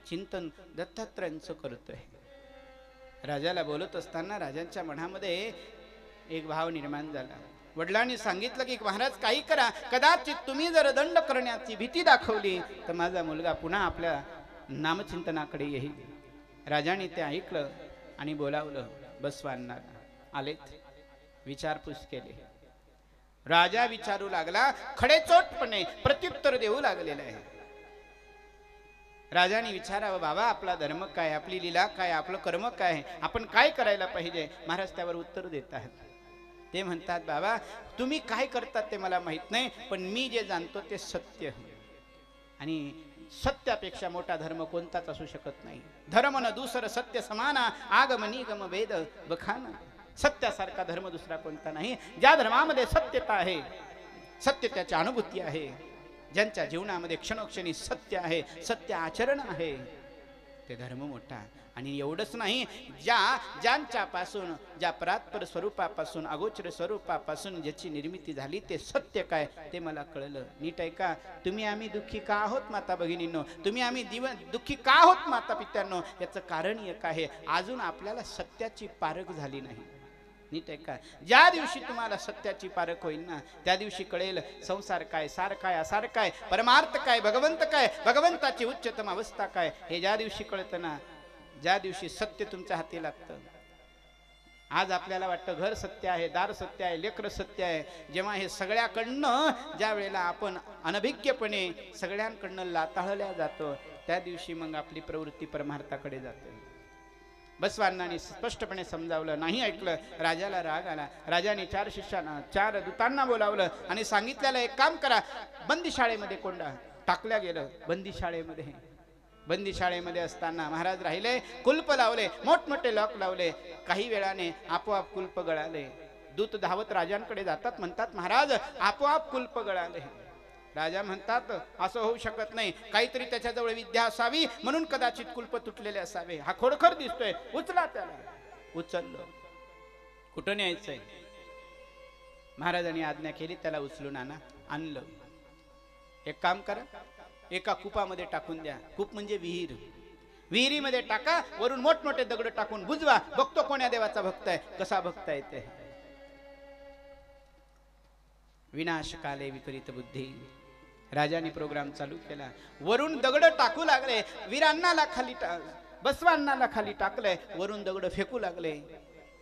चिंतन दत्तात्रयांचं करतोय. राजाला बोलत असताना राजांच्या मनामध्ये एक भाव निर्माण झाला. वडिलांनी सांगितलं की महाराज काही करा, कदाचित तुम्ही जर दंड करण्याची भीती दाखवली तर माझा मुलगा पुन्हा आपल्या नामचिंतनाकडे येईल. राजाने ते ऐकलं आणि बोलावलं बसवांना. आलेत, विचारपूस केली. राजा विचारू लागला, खडेचोटपणे प्रत्युत्तर देऊ लागलेला आहे. राजाने विचारावं, बाबा आपला धर्म काय, आपली लीला काय, आपलं कर्म काय, आपण काय करायला पाहिजे? महाराज त्यावर उत्तर देत आहेत. ते म्हणतात, बाबा तुम्ही काय करतात ते मला माहित नाही, पण मी जे जाणतो ते सत्य. आणि सत्यापेक्षा मोठा धर्म कोणताच असू शकत नाही. धर्म न दुसर सत्य समाना, आगम निगम वेद बखाना. सत्यासारखा धर्म दुसरा कोणता नाही. ज्या धर्मामध्ये सत्यता आहे, सत्य त्याची अनुभूती आहे, ज्यांच्या जीवनामध्ये क्षणोक्षणी सत्य आहे, सत्य आचरण आहे, ते धर्म मोठा. आणि एवढंच नाही, ज्यांच्यापासून, ज्या परात्पर स्वरूपापासून, अगोचर स्वरूपापासून ज्याची निर्मिती झाली ते सत्य काय ते मला कळलं. नीट आहे का? तुम्ही आम्ही दुःखी का आहोत माता भगिनींनो, तुम्ही आम्ही दुःखी का आहोत माता पित्यांनो, याचं कारण एक आहे, अजून आपल्याला सत्याची पारख झाली नाही. नीट आहे का? ज्या दिवशी तुम्हाला सत्याची पारख होईल ना, त्या दिवशी कळेल संसार काय, सार काय, असार काय, परमार्थ काय, भगवंत काय, भगवंताची उच्चतम अवस्था काय, हे ज्या दिवशी कळतं ना, ज्या दिवशी सत्य तुमच्या हाती लागतं. आज आपल्याला वाटतं घर सत्य आहे, दार सत्य आहे, लेकर सत्य आहे. जेव्हा हे सगळ्याकडनं ज्या वेळेला आपण अनभिज्ञपणे सगळ्यांकडनं लाताळल्या जातो, त्या दिवशी मग आपली प्रवृत्ती परमार्थाकडे जाते. बसवांनाने स्पष्टपणे समजावलं, नाही ऐकलं. राजाला राग आला. राजाने 4 शिष्यांना, 4 दूतांना बोलावलं आणि सांगितलेलं, एक काम करा, बंदीशाळेमध्ये कोंडा टाकल्या गेलं. बंदीशाळेमध्ये असताना महाराज राहिले, कुलप लावले, मोठमोठे लॉक लावले. काही वेळाने आपोआप कुलप गळाले. दूत धावत राजांकडे जातात, म्हणतात, महाराज आपोआप कुलप गळाले. राजा म्हणतात, असं होऊ शकत नाही, काहीतरी त्याच्याजवळ विद्या असावी, म्हणून कदाचित कुलप तुटलेले असावे. हा खोडखर दिसतोय, उचला त्याला. उचललं. कुठं न्यायचंय? महाराजांनी आज्ञा केली, त्याला उचलून आणलं. एक काम करा, एका कुपामध्ये टाकून द्या. कूप म्हणजे विहीर. विहिरीमध्ये टाका, वरून मोठमोठे दगड टाकून बुजवा. बघतो कोण्या देवाचा भक्त आहे, कसा भक्त आहे ते. विनाशकाले विपरीत बुद्धी. राजाने प्रोग्राम चालू केला. वरून दगड टाकू लागले. वीरांनाला खाली, बसवांनाला खाली टाकलंय, वरून दगड फेकू लागले.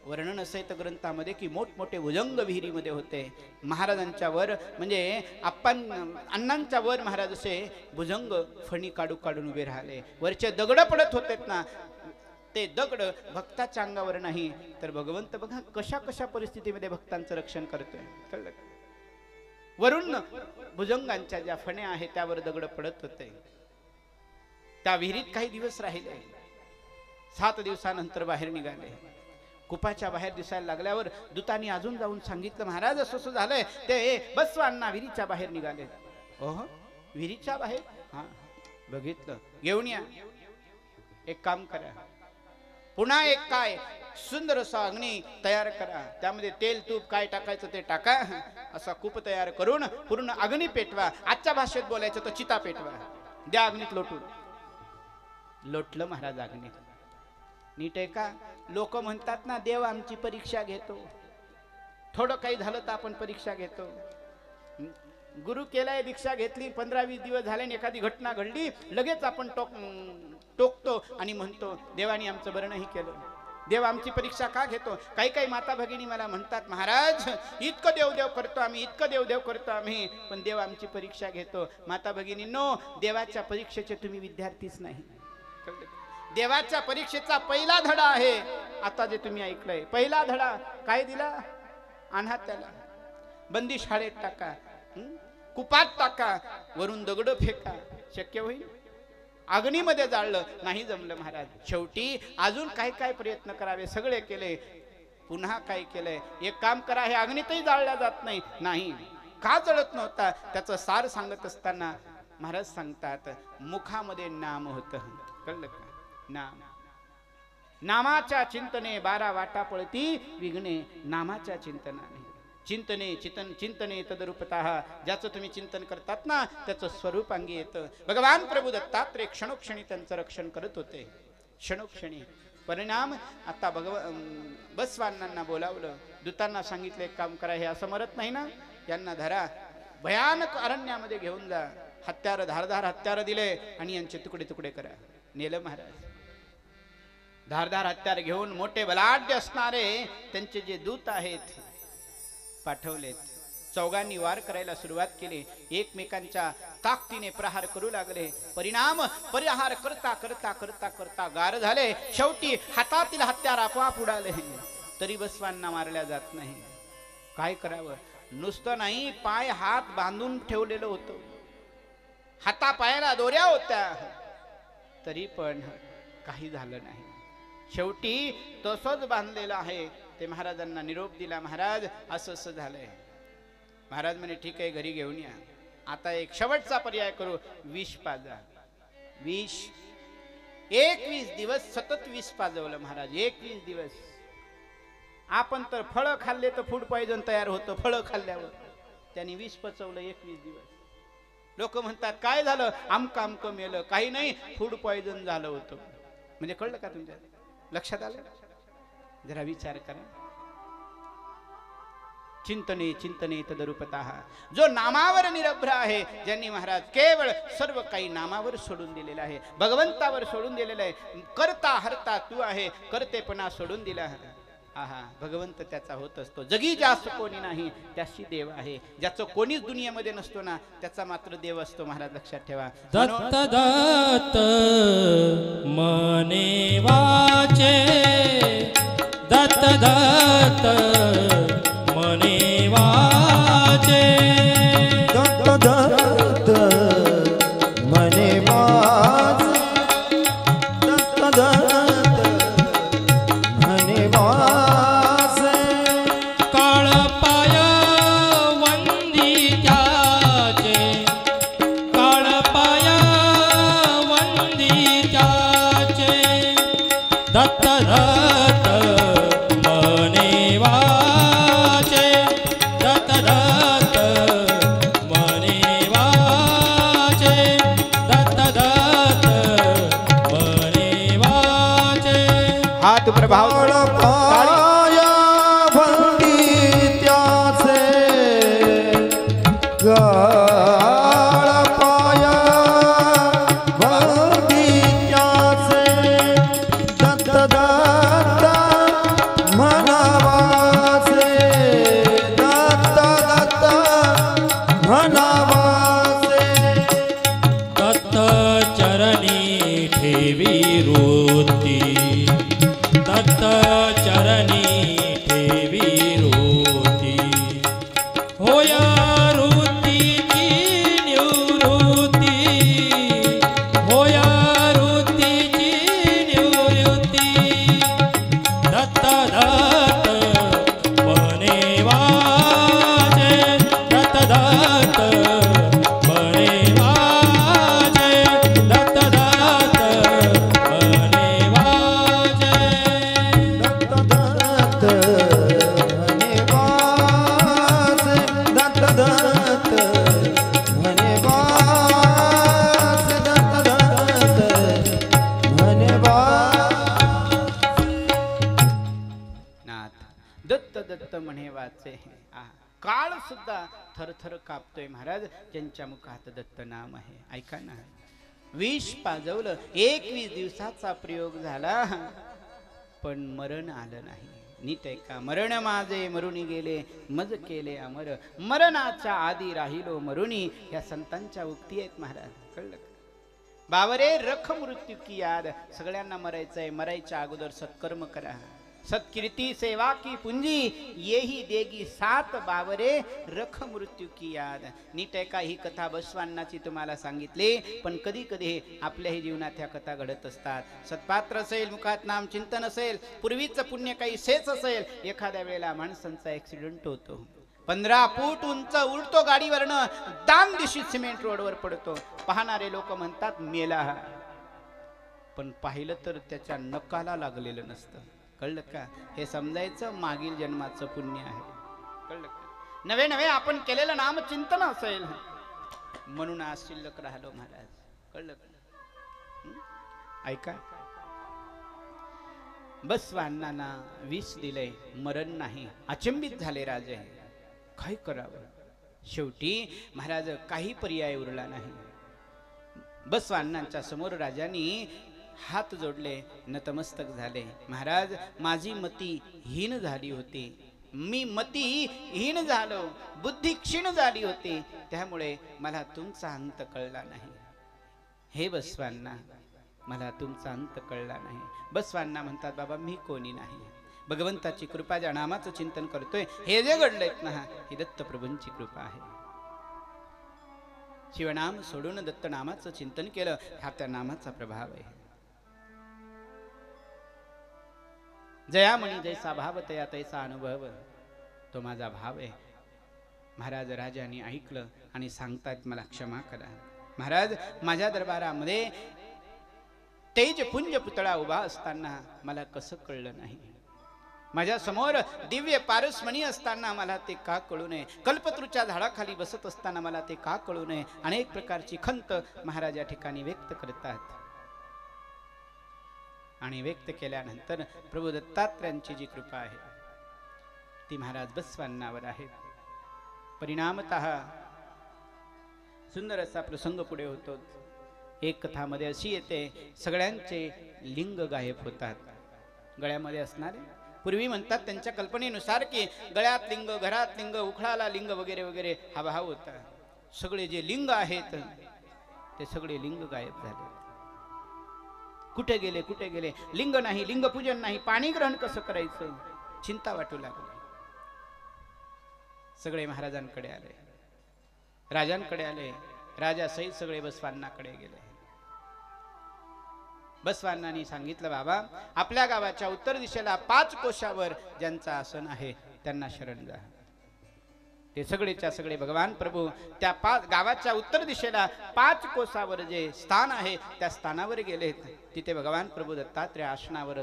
वर्णन असे तर ग्रंथामध्ये की मोठमोठे भुजंग विहिरीमध्ये होते. महाराजांच्या वर म्हणजे अण्णांच्या वर महाराज असे भुजंग फणी काढून उभे राहिले. वरचे दगड पडत होतेत ना, ते दगड भक्ताच्या अंगावर नाही तर भगवंत बघा कशा कशा परिस्थितीमध्ये भक्तांचं रक्षण करतोय. कळलं? वरून भुजंगांच्या ज्या फण्या आहेत त्यावर दगड पडत होते. त्या विहिरीत काही दिवस राहिले. 7 दिवसानंतर बाहेर निघाले. कुपाच्या बाहेर दिसायला लागल्यावर दूतांनी अजून जाऊन सांगितलं, महाराज असं झालंय. ते बसवांना विहिरीच्या बाहेर निघाले. ओह, विहिरीच्या बाहेर? हा, बघितलं, घेऊन या. एक काम करा, पुन्हा एक काय सुंदर असा अग्नी तयार करा, त्यामध्ये तेल तूप काय टाकायचं ते टाका, असा कूप तयार करून पूर्ण अग्नी पेटवा. आजच्या भाषेत बोलायचं तर चिता पेटवा, द्या अग्नीत लोटून. लोटलं महाराज अग्नीत. नीट आहे का? लोक म्हणतात ना देव आमची परीक्षा घेतो, थोडं काही झालं तर आपण परीक्षा घेतो. गुरु केलाय, दीक्षा घेतली, 15-20 दिवस झाले, एखादी घटना घडली, लगेच आपण टोकतो आणि म्हणतो देवानी आमचं बरं नाही केलं. देव आमची परीक्षा का घेतो? काही काही माता भगिनी मला म्हणतात महाराज इतकं देवदेव करतो आम्ही, इतकं देवदेव करतो आम्ही, पण देव आमची परीक्षा घेतो. माता भगिनींनो, देवाच्या परीक्षेचे तुम्ही विद्यार्थीच नाही. देवाच्या परीक्षेचा पहिला धडा आहे आता जे तुम्ही ऐकलंय. पहिला धडा काय दिला? आणा त्याला, बंदी शाळेत टाका, कुपात टाका, वरून दगड फेका. शक्य होईल? अग्नीमध्ये जाळलं, नाही जमलं महाराज. शेवटी अजून काय काय प्रयत्न करावे सगळे केले, पुन्हा काय केलंय? एक काम करा, हे अग्नीतही जाळल्या जात नाही. नाही का जळत नव्हता? त्याचं सार सांगत असताना महाराज सांगतात मुखामध्ये नाम होतं. कळलं का? नाम. नामाच्या चिंतने 12 वाटा पळती विघ्ने, नामाच्या चिंतनाने. चिंतने चिंतने तदरूपतः, ज्याचं तुम्ही चिंतन करतात ना त्याचं स्वरूप अंगी येतं. भगवान प्रभू दत्तात्रेय क्षणोक्षणी त्यांचं रक्षण करत होते. क्षणोक्षणी. परिणाम आता बसवांना बोलावलं, दूतांना सांगितलं एक काम करा, हे असं मरत नाही ना, यांना धरा, भयानक अरण्यामध्ये घेऊन जा. हत्यार, धारधार हत्यार दिले आणि यांचे तुकडे तुकडे करा. नेलं महाराज. धारधार हत्यार घेऊन मोठे बलाढ्य असणारे त्यांचे जे दूत आहेत पाठवलेत. चौघांनी वार करायला सुरुवात केली. एकमेकांच्या ताकदीने प्रहार करू लागले. परिणाम परिहार करता करता करता करता गार झाले. शेवटी हातातील हत्यार आपोआप उडाले, तरी बसवांना मारल्या जात नाही. काय करावं? नुसतं नाही, पाय हात बांधून ठेवलेलं होतं, हातापायाला दोऱ्या होत्या, तरी पण काही झालं नाही. शेवटी तसंच बांधलेलं आहे. ते महाराजांना निरोप दिला, महाराज असं असं झालंय. महाराज म्हणे ठीक आहे, घरी घेऊन या. आता एक शेवटचा पर्याय करू, विष पाजा. विष 21 दिवस सतत विष पाजवलं महाराज. 21 दिवस. आपण तर फळं खाल्ले तर फूड पॉइझन तयार होतं. फळं खाल्ल्यावर त्यांनी विष पचवलं 21 दिवस. लोक म्हणतात काय झालं? आमकं आमकं मेलं. काही नाही, फूड पॉइझन झालं होतं. म्हणजे कळलं का? तुमच्या लक्षात आलं? जरा विचार करा. चिंतने चिंतने तदरूपतः. जो नामावर निरभ्र आहे, ज्यांनी महाराज केवळ सर्व काही नामावर सोडून दिलेलं आहे, भगवंतावर सोडून दिलेलं आहे. करता हरता तू आहे, करतेपणा सोडून दिला. आहा, भगवंत त्याचा होत असतो. जगी जास्त कोणी नाही, त्याशी देव आहे. ज्याचं कोणीच दुनियेमध्ये नसतो ना, त्याचा मात्र देव असतो. महाराज लक्षात ठेवा. दत्त दत्त मने वाचे, दत्त दत्त मने वाचे, दत्त दत्त मने वाचे, दत्त दत्त मने वाचे. काळ पाय वंदी त्याचे, काळ पाय वंदी त्याचे, दत्त दत्त मने वाचे, दत्त दत्त मने वाचे, दत्त दत्त मने वाचे. हात प्रभाव पाया भंगी त्याचे, गाळ पाया भंगी त्याचे, दत्त दत्त म्हणावाचे, दत्त दत्त म्हणावाचे. दत्त चरणी ठेवी वृत्ती, दत्त चरणी ठेवी वृत्ती, होय वृत्तीची निवृत्ती, होय वृत्तीची निवृत्ती. दत्त दत्त मने वाचे, दत्त दत्त मने वाचे, दत्त दत्त मने वाचे. दत्त दत्त दत्त म्हणे वाचे काळ सुद्धा थरथर कापतोय महाराज ज्यांच्या मुखात दत्त नाम आहे. ऐका ना, विष पाजवलं, 21 दिवसाचा प्रयोग झाला पण मरण आलं नाही. नीट ऐका, मरण माझे मरुनी गेले मज केले अमर, मरणाच्या आधी राहिलो मरुनी. या संतांच्या उक्ती आहेत महाराज. कळलं का? बावरे रख मृत्यू की याद. सगळ्यांना मरायचंय, मरायच्या अगोदर सत्कर्म करा. सत्कीर्ती सेवा की पुंजी येही देगी सात, बावरे रख मृत्यू की याद. नीट ऐका, ही कथा बसवांनाची तुम्हाला सांगितली, पण कधी कधी आपल्याही जीवनात ह्या कथा घडत असतात. सत्पात्र असेल, मुखात नाम चिंतन असेल, पूर्वीचं पुण्य काही सेच असेल, एखाद्या वेळेला माणसांचा ऍक्सिडेंट होतो, 15 फूट उंच उडतो गाडीवरनं, दाम दिशी सिमेंट रोडवर पडतो. पाहणारे लोक म्हणतात मेला, पण पाहिलं तर त्याच्या नकाला लागलेलं नसतं. कळलं का? हे समजायचं मागील जन्माचं पुण्य आहे. कळलं का? नवे नवे आपण केलेलं नाम चिंतन असेल म्हणून आज शिल्लक राहिलो महाराज. कळलं का? ऐका, बसवांना विष दिलंय, मरण नाही. अचंबित झाले राजे, काय करावं? शेवटी महाराज काही पर्याय उरला नाही. बसवांनांच्या समोर राजांनी हात जोडले, नतमस्तक झाले. महाराज, माझी मती हीन झाली होती, मी मती हीन झालो, बुद्धी क्षीण झाली होती, त्यामुळे मला तुमचा अंत कळला नाही. हे बसवांना, मला तुमचा अंत कळला नाही. बसवांना म्हणतात, बाबा मी कोणी नाही, भगवंताची कृपा, ज्या नामाचं चिंतन करतोय, हे जे घडलंय ना, ही दत्तप्रभूंची कृपा आहे. शिवनाम सोडून दत्त नामाचं चिंतन केलं, हा त्या नामाचा प्रभाव आहे. जयामणी जैसा भाव तया तैसा अनुभव, तो माझा भाव आहे. महाराज राजाने ऐकलं आणि सांगतात, मला क्षमा करा महाराज, माझ्या दरबारामध्ये तेज पुंज पुतळा उभा असताना मला कसं कळलं नाही? माझ्या समोर दिव्य पारसमणी असताना मला ते का कळू नये? कल्पतरूच्या झाडाखाली बसत असताना मला ते का कळू नये? अनेक प्रकारची खंत महाराज या ठिकाणी व्यक्त करतात. आणि व्यक्त केल्यानंतर प्रभू दत्तात्रयांची जी कृपा आहे ती महाराज बसवांनावर आहे. परिणामतः सुंदर असा प्रसंग पुढे होतो. एक कथामध्ये अशी येते, सगळ्यांचे लिंग गायब होतात. गळ्यामध्ये असणारे, पूर्वी म्हणतात त्यांच्या कल्पनेनुसार की गळ्यात लिंग, घरात लिंग, उखळाला लिंग वगैरे वगैरे हा भाव होता. सगळे जे लिंग आहेत ते सगळे लिंग गायब झाले. कुठे गेले, कुठे गेले? लिंग नाही, लिंग पूजन नाही, पाणी ग्रहण कसं करायचं? चिंता वाटू लागली. सगळे महाराजांकडे आले, राजांकडे आले, राजा सहित सगळे बसवांनाकडे गेले. बसवांनांनी सांगितलं, बाबा, आपल्या गावाच्या उत्तर दिशेला 5 कोशावर ज्यांचं आसन आहे त्यांना शरण जा. ते सगळेच्या सगळे भगवान प्रभू त्या गावाच्या उत्तर दिशेला 5 कोसावर जे स्थान आहे त्या स्थानावर गेलेत. तिथे भगवान प्रभू दत्तात्रय आसनावर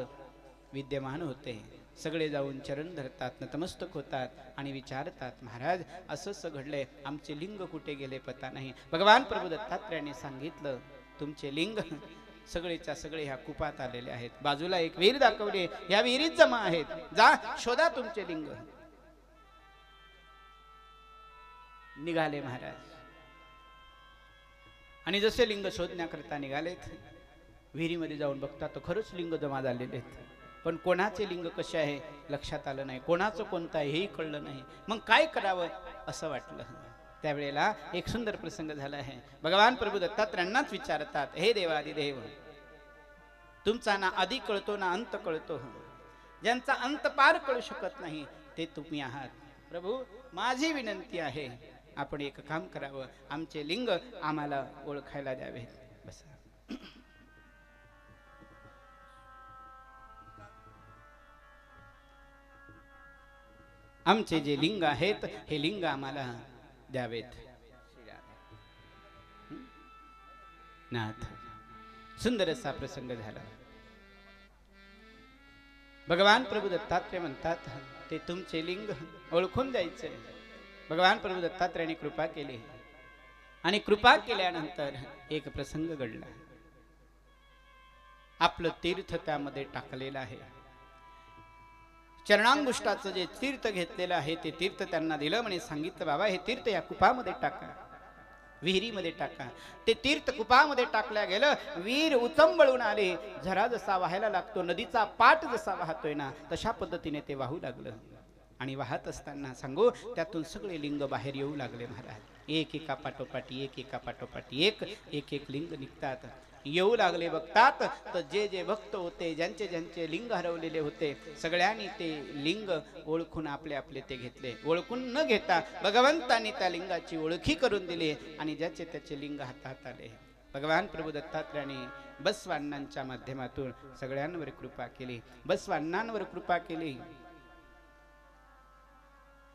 विद्यमान होते. सगळे जाऊन चरण धरतात, नतमस्तक होतात आणि विचारतात, महाराज असंच घडलंय, आमचे लिंग कुठे गेले पता नाही. भगवान प्रभू दत्तात्रयाने सांगितलं, तुमचे लिंग सगळेच्या सगळे ह्या कुपात आलेले आहेत. बाजूला एक विहीर दाखवली, ह्या विहिरीत जमा आहेत, जा शोधा तुमचे लिंग. निघाले महाराज आणि जसे लिंग शोधण्याकरता निघालेत, विहिरीमध्ये जाऊन बघतात तर खरंच लिंग जमा झालेले आहेत. पण कोणाचे लिंग कसे आहे लक्षात आलं नाही, कोणाचं कोणतं आहे हेही कळलं नाही. मग काय करावं असं वाटलं. त्यावेळेला एक सुंदर प्रसंग झाला आहे. भगवान प्रभू दत्तात्रयांनाच विचारतात, हे देवादिदेव, तुमचा ना आधी कळतो ना अंत कळतो, ज्यांचा अंत पार कळू शकत नाही ते तुम्ही आहात. प्रभू, माझी विनंती आहे, आपण एक काम करावं, आमचे लिंग आम्हाला ओळखायला द्यावे. बसा. आमचे जे लिंग आहेत हे लिंग आम्हाला द्यावेत. नाथ, सुंदर असा प्रसंग झाला. भगवान प्रभू दत्तात्रय म्हणतात, ते तुमचे लिंग ओळखून द्यायचे. भगवान प्रभू दत्तात्रयाने कृपा केली आणि कृपा केल्यानंतर एक प्रसंग घडला. आपलं तीर्थ त्यामध्ये टाकलेलं आहे. चरणांगुष्टाचं जे तीर्थ घेतलेलं आहे ते तीर्थ त्यांना दिलं. म्हणे सांगितलं बाबा हे तीर्थ या कुपामध्ये टाका, विहिरीमध्ये टाका. ते तीर्थ कुपामध्ये टाकल्या गेलं. विहीर उचंबळून आले. झरा जसा वाहायला लागतो, नदीचा पाट जसा वाहतोय ना, तशा पद्धतीने ते वाहू लागलं. आणि वाहत असताना सांगू त्यातून सगळे लिंग बाहेर येऊ लागले महाराज. एक एका पाठोपाठी एक, एका पाठोपाठी एक, एक एक लिंग निघतात, येऊ लागले. बघतात तर जे जे भक्त होते, ज्यांचे ज्यांचे लिंग हरवलेले होते, सगळ्यांनी ते लिंग ओळखून आपले आपले ते घेतले. ओळखून न घेता भगवंतांनी त्या लिंगाची ओळखी करून दिली आणि ज्याचे त्याचे लिंग हातात आले. भगवान प्रभू दत्तात्रयाने बसवांनांच्या माध्यमातून सगळ्यांवर कृपा केली, बसवांनांवर कृपा केली.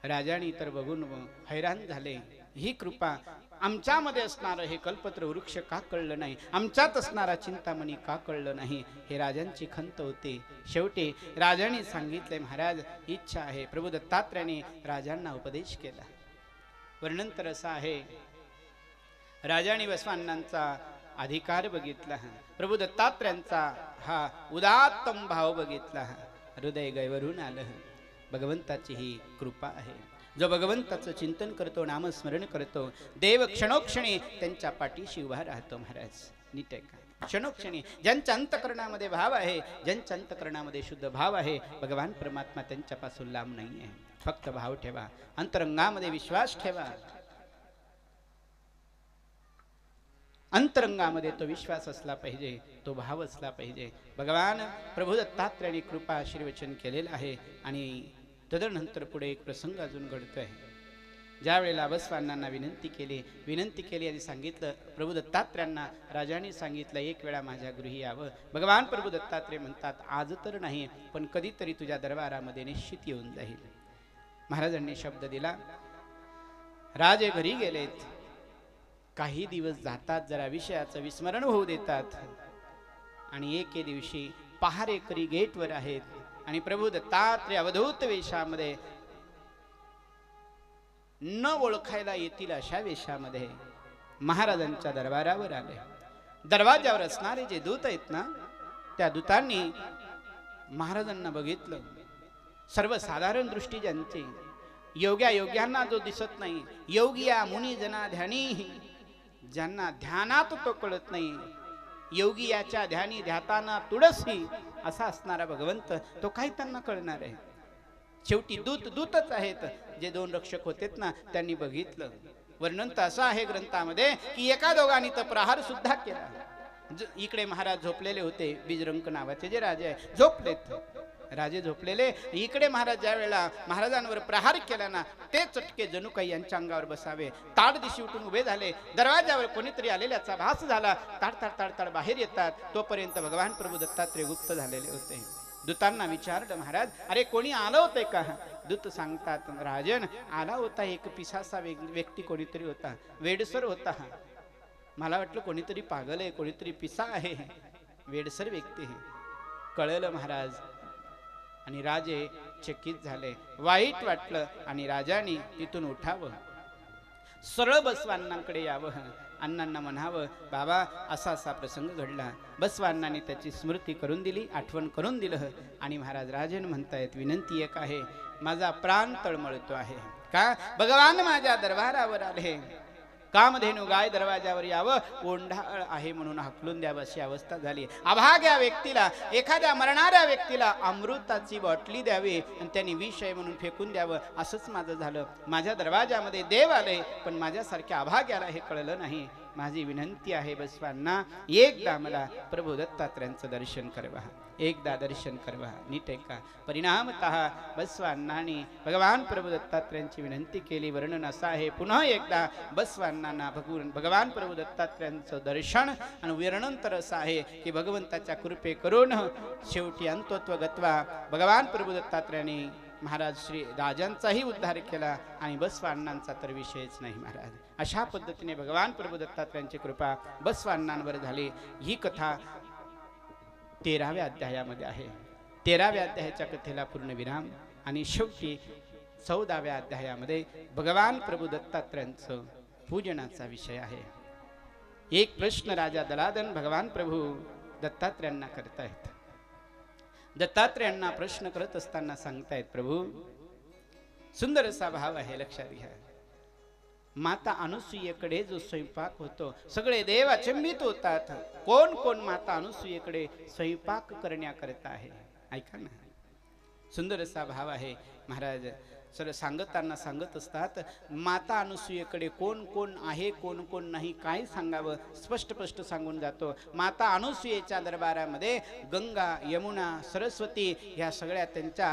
राजानी तर बघून हैराण झाले. ही कृपा आमच्यामध्ये असणारं हे कल्पत्र वृक्ष का कळलं नाही, आमच्यात असणारा चिंतामणी का कळलं नाही, हे राजांची खंत होती. शेवटी राजांनी सांगितले महाराज इच्छा आहे. प्रभू दत्तात्रयाने राजांना उपदेश केला. वर्णन तर असं आहे, राजांनी बसवांनांचा अधिकार बघितला, प्रभू दत्तात्रयांचा हा उदात्तम भाव बघितला, हृदय गैवरून आलं. भगवंताची ही कृपा आहे. जो भगवंताचं चिंतन करतो, नामस्मरण करतो, देव क्षणोक्षणी त्यांच्या पाठीशी उभा राहतो. महाराज नीट आहे का? क्षणोक्षणी ज्यांच्या अंतकरणामध्ये भाव आहे, ज्यांच्या अंतकरणामध्ये शुद्ध भाव आहे, भगवान परमात्मा त्यांच्यापासून लांब नाही आहे. फक्त भाव ठेवा, अंतरंगामध्ये विश्वास ठेवा. अंतरंगामध्ये तो विश्वास असला पाहिजे, तो भाव असला पाहिजे. भगवान प्रभू दत्तात्रयाने कृपा आशीर्वचन केलेलं आहे. आणि तदनंतर पुढे एक प्रसंग अजून घडतोय. ज्या वेळेला बसवांना विनंती केली आणि सांगितलं, प्रभू दत्तात्रयांना राजाने सांगितलं एक वेळा माझ्या गृही यावं. भगवान प्रभू दत्तात्रय म्हणतात आज तर नाही, पण कधीतरी तुझ्या दरबारामध्ये निश्चित येऊन जाईल. महाराजांनी शब्द दिला. राजे घरी गेलेत. काही दिवस जातात, जरा विषयाचं विस्मरण होऊ देतात. आणि एके दिवशी पहारेकरी गेटवर आहेत आणि प्रभू दत्तात्रय अवधूत वेशामध्ये, न ओळखायला येतील अशा वेशामध्ये महाराजांच्या दरबारावर आले. दरवाजावर असणारे जे दूत आहेत ना, त्या दूतांनी महाराजांना बघितलं. सर्वसाधारण दृष्टी ज्यांची, योग्यांना जो दिसत नाही, योगिया मुनी जना ध्यानी, ज्यांना ध्यानात तो कळत नाही, योगी याच्या ध्यानी ध्याताना तुळसी असा असणारा भगवंत, तो काही त्यांना कळणार आहे. शेवटी दूतच आहेत. जे दोन रक्षक होतेत ना, त्यांनी बघितलं. वर्णन तर असं आहे ग्रंथामध्ये की एका दोघांनी तर प्रहार सुद्धा केला. इकडे महाराज झोपलेले होते, बीजरंक नावाचे जे राजे आहे झोपलेत, राजे झोपलेले. इकडे महाराज ज्या वेळेला महाराजांवर प्रहार केला ना, ते चटके जणू काही यांच्या अंगावर बसावे. ताड दिशी उठून उभे झाले. दरवाजावर कोणीतरी आलेल्याचा भास झाला. ताड ताड ताड ताड बाहेर येतात. तोपर्यंत भगवान प्रभू दत्तात्रय गुप्त झालेले होते. दूतांना विचारलं महाराज अरे कोणी आलं होते का? दूत सांगतात राजन आला होता एक पिसासा व्यक्ती कोणीतरी होता, वेडसर होता. मला वाटलं कोणीतरी पागल आहे, कोणीतरी पिसा आहे, वेडसर व्यक्ती आहे. कळलं महाराज. आणि राजे चकित झाले, वाईट वाटलं. आणि राजाने तिथून उठावं, सरळ बसवांनाकडे यावं, अण्णांना म्हणावं बाबा असा असा प्रसंग घडला. बसवांनाने त्याची स्मृती करून दिली, आठवण करून दिलं. आणि महाराज राजन म्हणतायत विनंती एक आहे, माझा प्राण तळमळतो आहे. का? भगवान माझ्या दरबारावर आले, कामधेनू गाय दरवाजावर यावं, ओंढाळ आहे म्हणून हाकलून द्यावं अशी अवस्था झाली. अभाग्या व्यक्तीला, एखाद्या मरणाऱ्या व्यक्तीला अमृताची बाटली द्यावी आणि त्यांनी विष आहे म्हणून फेकून द्यावं, असंच माझं झालं. माझ्या दरवाजामध्ये देव आले, पण माझ्यासारख्या अभाग्याला हे कळलं नाही. माझी विनंती आहे बसवांना, एकदा मला प्रभू दत्तात्रयांचं दर्शन करवा, एकदा दर्शन करवा. नीट ऐका. परिणामतः बसवांनाने भगवान प्रभू दत्तात्रयांची विनंती केली. वर्णन असं आहे, पुन्हा एकदा बसवांना भगवान प्रभू दत्तात्रयांचं दर्शन. आणि वर्णन तर असं आहे की भगवंताच्या कृपे करून शेवटी अंतत्व गत्वा भगवान प्रभू दत्तात्रयाने महाराज श्री राजांचाही उद्धार केला आणि बसवांनांचा तर विषयच नाही महाराज. अशा पद्धतीने भगवान प्रभू दत्तात्रयांची कृपा बसवांनांवर झाली. ही कथा 13व्या अध्यायामध्ये आहे. 13व्या अध्यायाच्या कथेला पूर्ण विराम. आणि शेवटी 14व्या अध्यायामध्ये भगवान प्रभू दत्तात्रयांचं पूजनाचा विषय आहे. एक प्रश्न राजा दलादन भगवान प्रभू दत्तात्रयांना करतायत. दत्तात्रेयांना प्रश्न करत असताना सांगतायत, प्रभू सुंदर असा भाव आहे, लक्षात घ्या. माता अनुसूयेकडे जो स्वयंपाक होतो, सगळे देव अचंबित होतात. कोण कोण माता अनुसूयेकडे स्वयंपाक करण्याकरता आहे. ऐका ना, सुंदर असा भाव आहे. महाराज सर सांगताना सांगत असतात, माता अनुसूयेकडे कोण कोण आहे, कोण कोण नाही, काय सांगावं, स्पष्ट स्पष्ट सांगून जातो. माता अनुसूयेच्या दरबारामध्ये गंगा, यमुना, सरस्वती ह्या सगळ्या त्यांच्या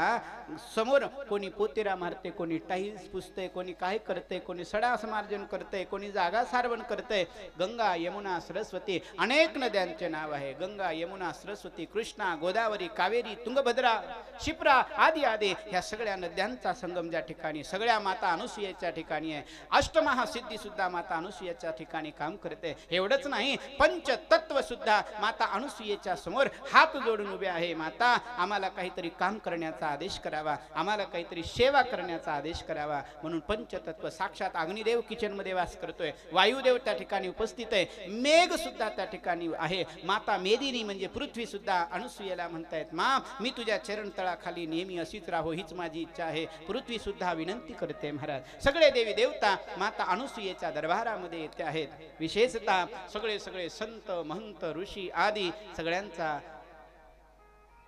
समोर कोणी पोतेरा मारते, कोणी टाईल्स पुसते, कोणी काय करते, कोणी सडा समार्जन करते, कोणी जागा सारवण करते. गंगा, यमुना, सरस्वती अनेक नद्यांचे नाव आहे. गंगा, यमुना, सरस्वती, कृष्णा, गोदावरी, कावेरी, तुंगभद्रा, क्षिप्रा आदी आदी ह्या सगळ्या नद्यांचा संगम ज्या ठिकाणी, सगळ्या माता अनुसूयेच्या ठिकाणी आहे. अष्टमहासिद्धी सुद्धा माता अनुसूयेच्या ठिकाणी काम करते. एवढंच नाही, पंचतत्व सुद्धा माता अनुसूयेच्या समोर हात जोडून उभे आहे. माता, आम्हाला काहीतरी काम करण्याचा आदेश करावा, आम्हाला काहीतरी सेवा करण्याचा आदेश करावा. म्हणून पंचतत्व, साक्षात अग्निदेव किचन मध्ये वास करतोय, वायुदेव त्या ठिकाणी उपस्थित आहे, मेघ सुद्धा त्या ठिकाणी आहे. माता मेदिनी म्हणजे पृथ्वी सुद्धा अनुसूयेला म्हणतायत, मा मी तुझ्या चरण तळाखाली नेहमी अशीच राहो, हीच माझी इच्छा आहे. पृथ्वी सुद्धा विनंती करते. महाराज सगळे देवी देवता माता अनुसूयेच्या दरबारामध्ये येते आहेत. विशेषतः सगळे सगळे संत, महंत, ऋषी आदी सगळ्यांचा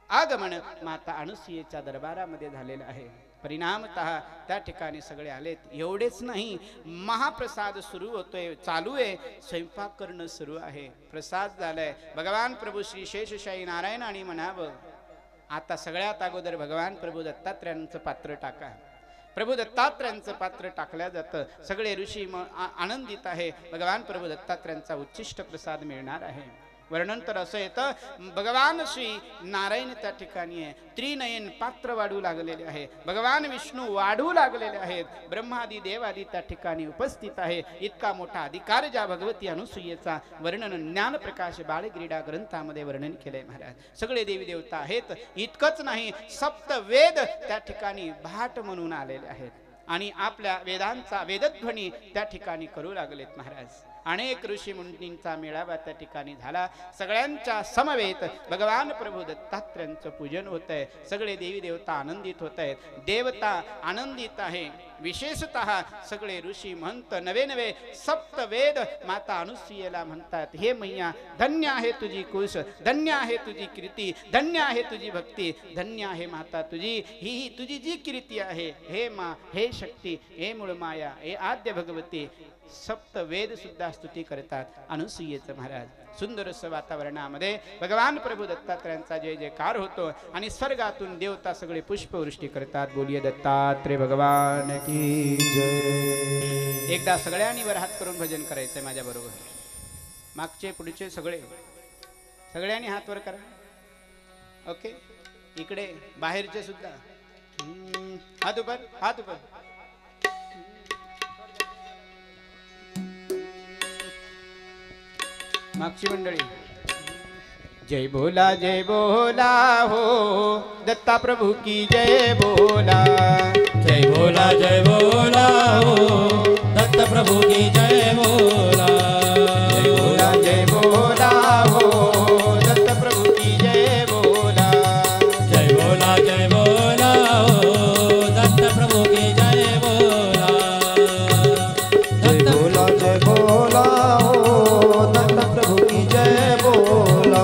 आगमन माता अनुसूयेच्या दरबारामध्ये झालेलं आहे. परिणामतः त्या ठिकाणी सगळे आलेत. एवढेच नाही, महाप्रसाद सुरू होतोय, चालू आहे, स्वयंपाक करणं सुरू आहे. प्रसाद झालाय. भगवान प्रभू श्री शेषशाही नारायण आणि म्हणावं, आता सगळ्यात अगोदर भगवान प्रभू दत्तात्रेयांचं पात्र टाका. प्रभू दत्तात्रेयांचं पात्र टाकल्या जातं. सगळे ऋषी आनंदित आहे. भगवान प्रभू दत्तात्रेयांचा उच्चिष्ट प्रसाद मिळणार आहे. वर्णन तर असं येतं, भगवान श्री नारायण त्या ठिकाणी आहे, त्रिनयन पात्र वाढू लागलेले आहे, भगवान विष्णू वाढू लागलेले आहेत, ब्रह्मादी देवादी त्या ठिकाणी उपस्थित आहे. इतका मोठा अधिकार ज्या भगवती अनुसूयेचा वर्णन ज्ञानप्रकाश बाळक्रीडा ग्रंथामध्ये वर्णन केलंय. महाराज सगळे देवी देवता आहेत. इतकंच नाही, सप्त वेद त्या ठिकाणी भाट म्हणून आलेले आहेत आणि आपल्या वेदांचा वेदध्वनी त्या ठिकाणी करू लागलेत. महाराज अनेक ऋषी मुनींचा मेळावा त्या ठिकाणी झाला. सगळ्यांच्या समवेत भगवान प्रभू दत्तात्रेयांचं पूजन होत आहे. सगळे देवी देवता आनंदित होत आहेत. देवता आनंदित आहे. विशेषतः सगळे ऋषी म्हणत नवे नवे सप्त वेद माता अनुसूयेला म्हणतात, हे मैया धन्य आहे तुझी कुश, धन्य आहे तुझी कीर्ती, धन्य आहे तुझी भक्ती, धन्य आहे माता तुझी ही तुझी जी कीर्ती आहे. हे मा, हे शक्ती, हे मूळ माया, हे आद्य भगवती. सप्त वेद सुद्धा स्तुती करतात अनुसूयेचं. महाराज सुंदर असं वातावरणामध्ये भगवान प्रभू दत्तात्रेयांचा जय जयकार होतो आणि स्वर्गातून देवता सगळे पुष्पवृष्टी करतात. बोलिये दत्तात्रेय भगवान की जय. एकदा सगळ्यांनी वर हात करून भजन करायचंय माझ्या बरोबर. मागचे पुढचे सगळ्यांनी हात वर करा. ओके, इकडे बाहेरचे सुद्धा हात उपर, हात उपर. मागची मंडळी जय बोला हो दत्ता प्रभु की जय बोला. जय बोला हो दत्त प्रभु की जय बोला. जय बोला हो दत्त प्रभु की जय बोला. जय बोला हो दत्त प्रभु की जय बोला. जय बोला हो दत्त प्रभु की जय बोला.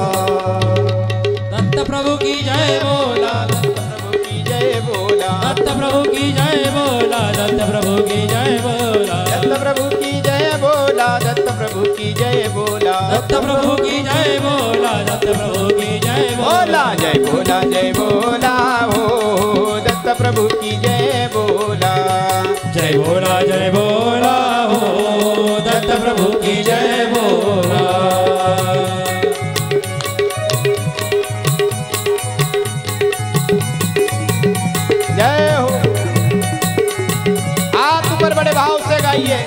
दत्त प्रभु की जय बोला. दत्त प्रभु की जय बोला. दत्त प्रभु की जय बोला. दत्त प्रभु की जय बोला. दत्त प्रभु की जय बोला. दत्त प्रभु की जय बोला. दत्त प्रभु की जय बोला. दत्त प्रभु की जय बोला. जय बोला हो दत्त प्रभु की जय बोला. जय बोला हो दत्त प्रभु की जय बोला. जय हो. हाथ ऊपर बड़े भाव से गाइए.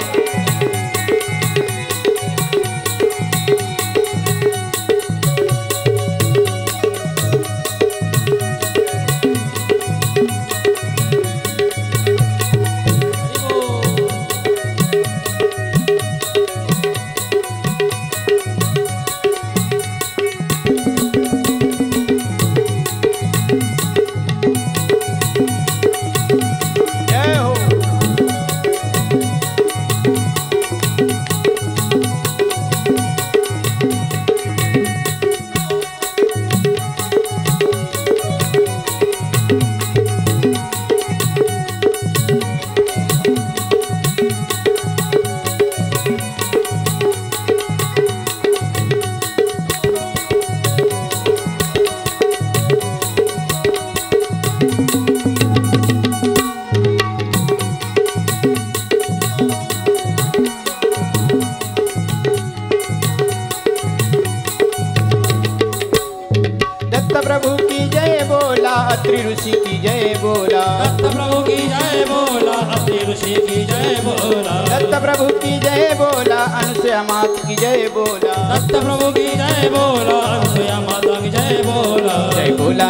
बोला, दत्त प्रभु की जय बोला, अत्रि ऋषि की जय बोला, दत्त प्रभु की जय बोला, अनुसुया मात की जय बोला, दत्त प्रभु की जय बोला, अनुसुया माता की जय बोला,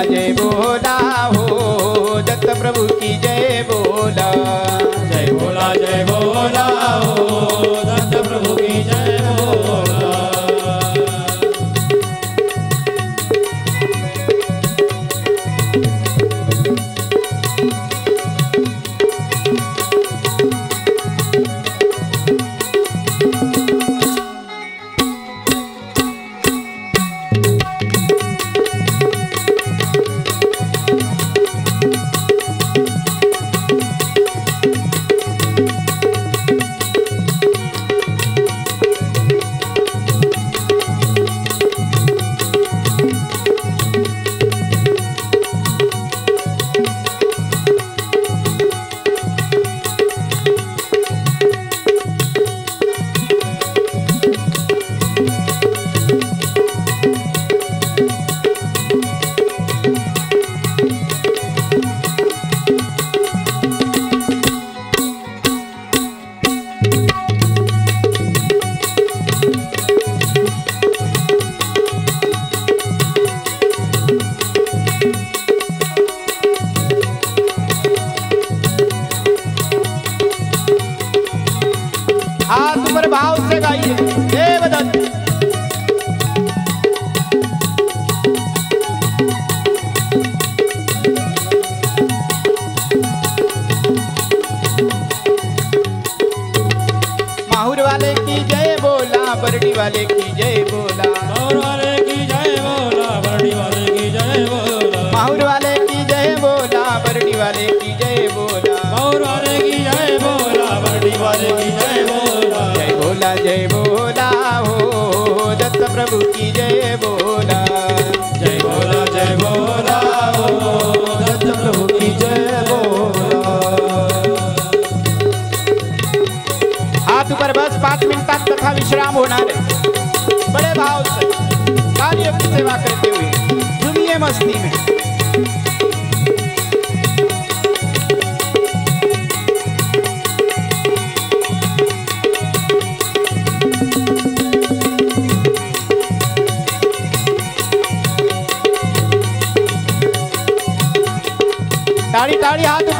जय बोला हो दत्त प्रभु की जय बोला, जय बोला हो दत्त प्रभु की जय बोला। हाथ ऊपर भाव से गाइए, देवदत्त। माहुर वाले की जय बोला, बरडी वाले की जय बोला, माहुर वाले की जय बोला, बरडी वाले की जय बोला, माहुर वाले की जय बोला, बरडी वाले की जय बोला, माहुर वाले की जय बोला, बरडी वाले की जय बोला, जय बोला हो दत्त प्रभु की जय बोला, जय बोला हो दत्त प्रभु की जय बोला। हाथ ऊपर, बस 5 मिनट तक कथा विश्राम होणार है। बड़े भाव से कार्य की सेवा करते हुए झूमिए मस्ती में। ताड़ी ताड़ी हाथ ऊपर।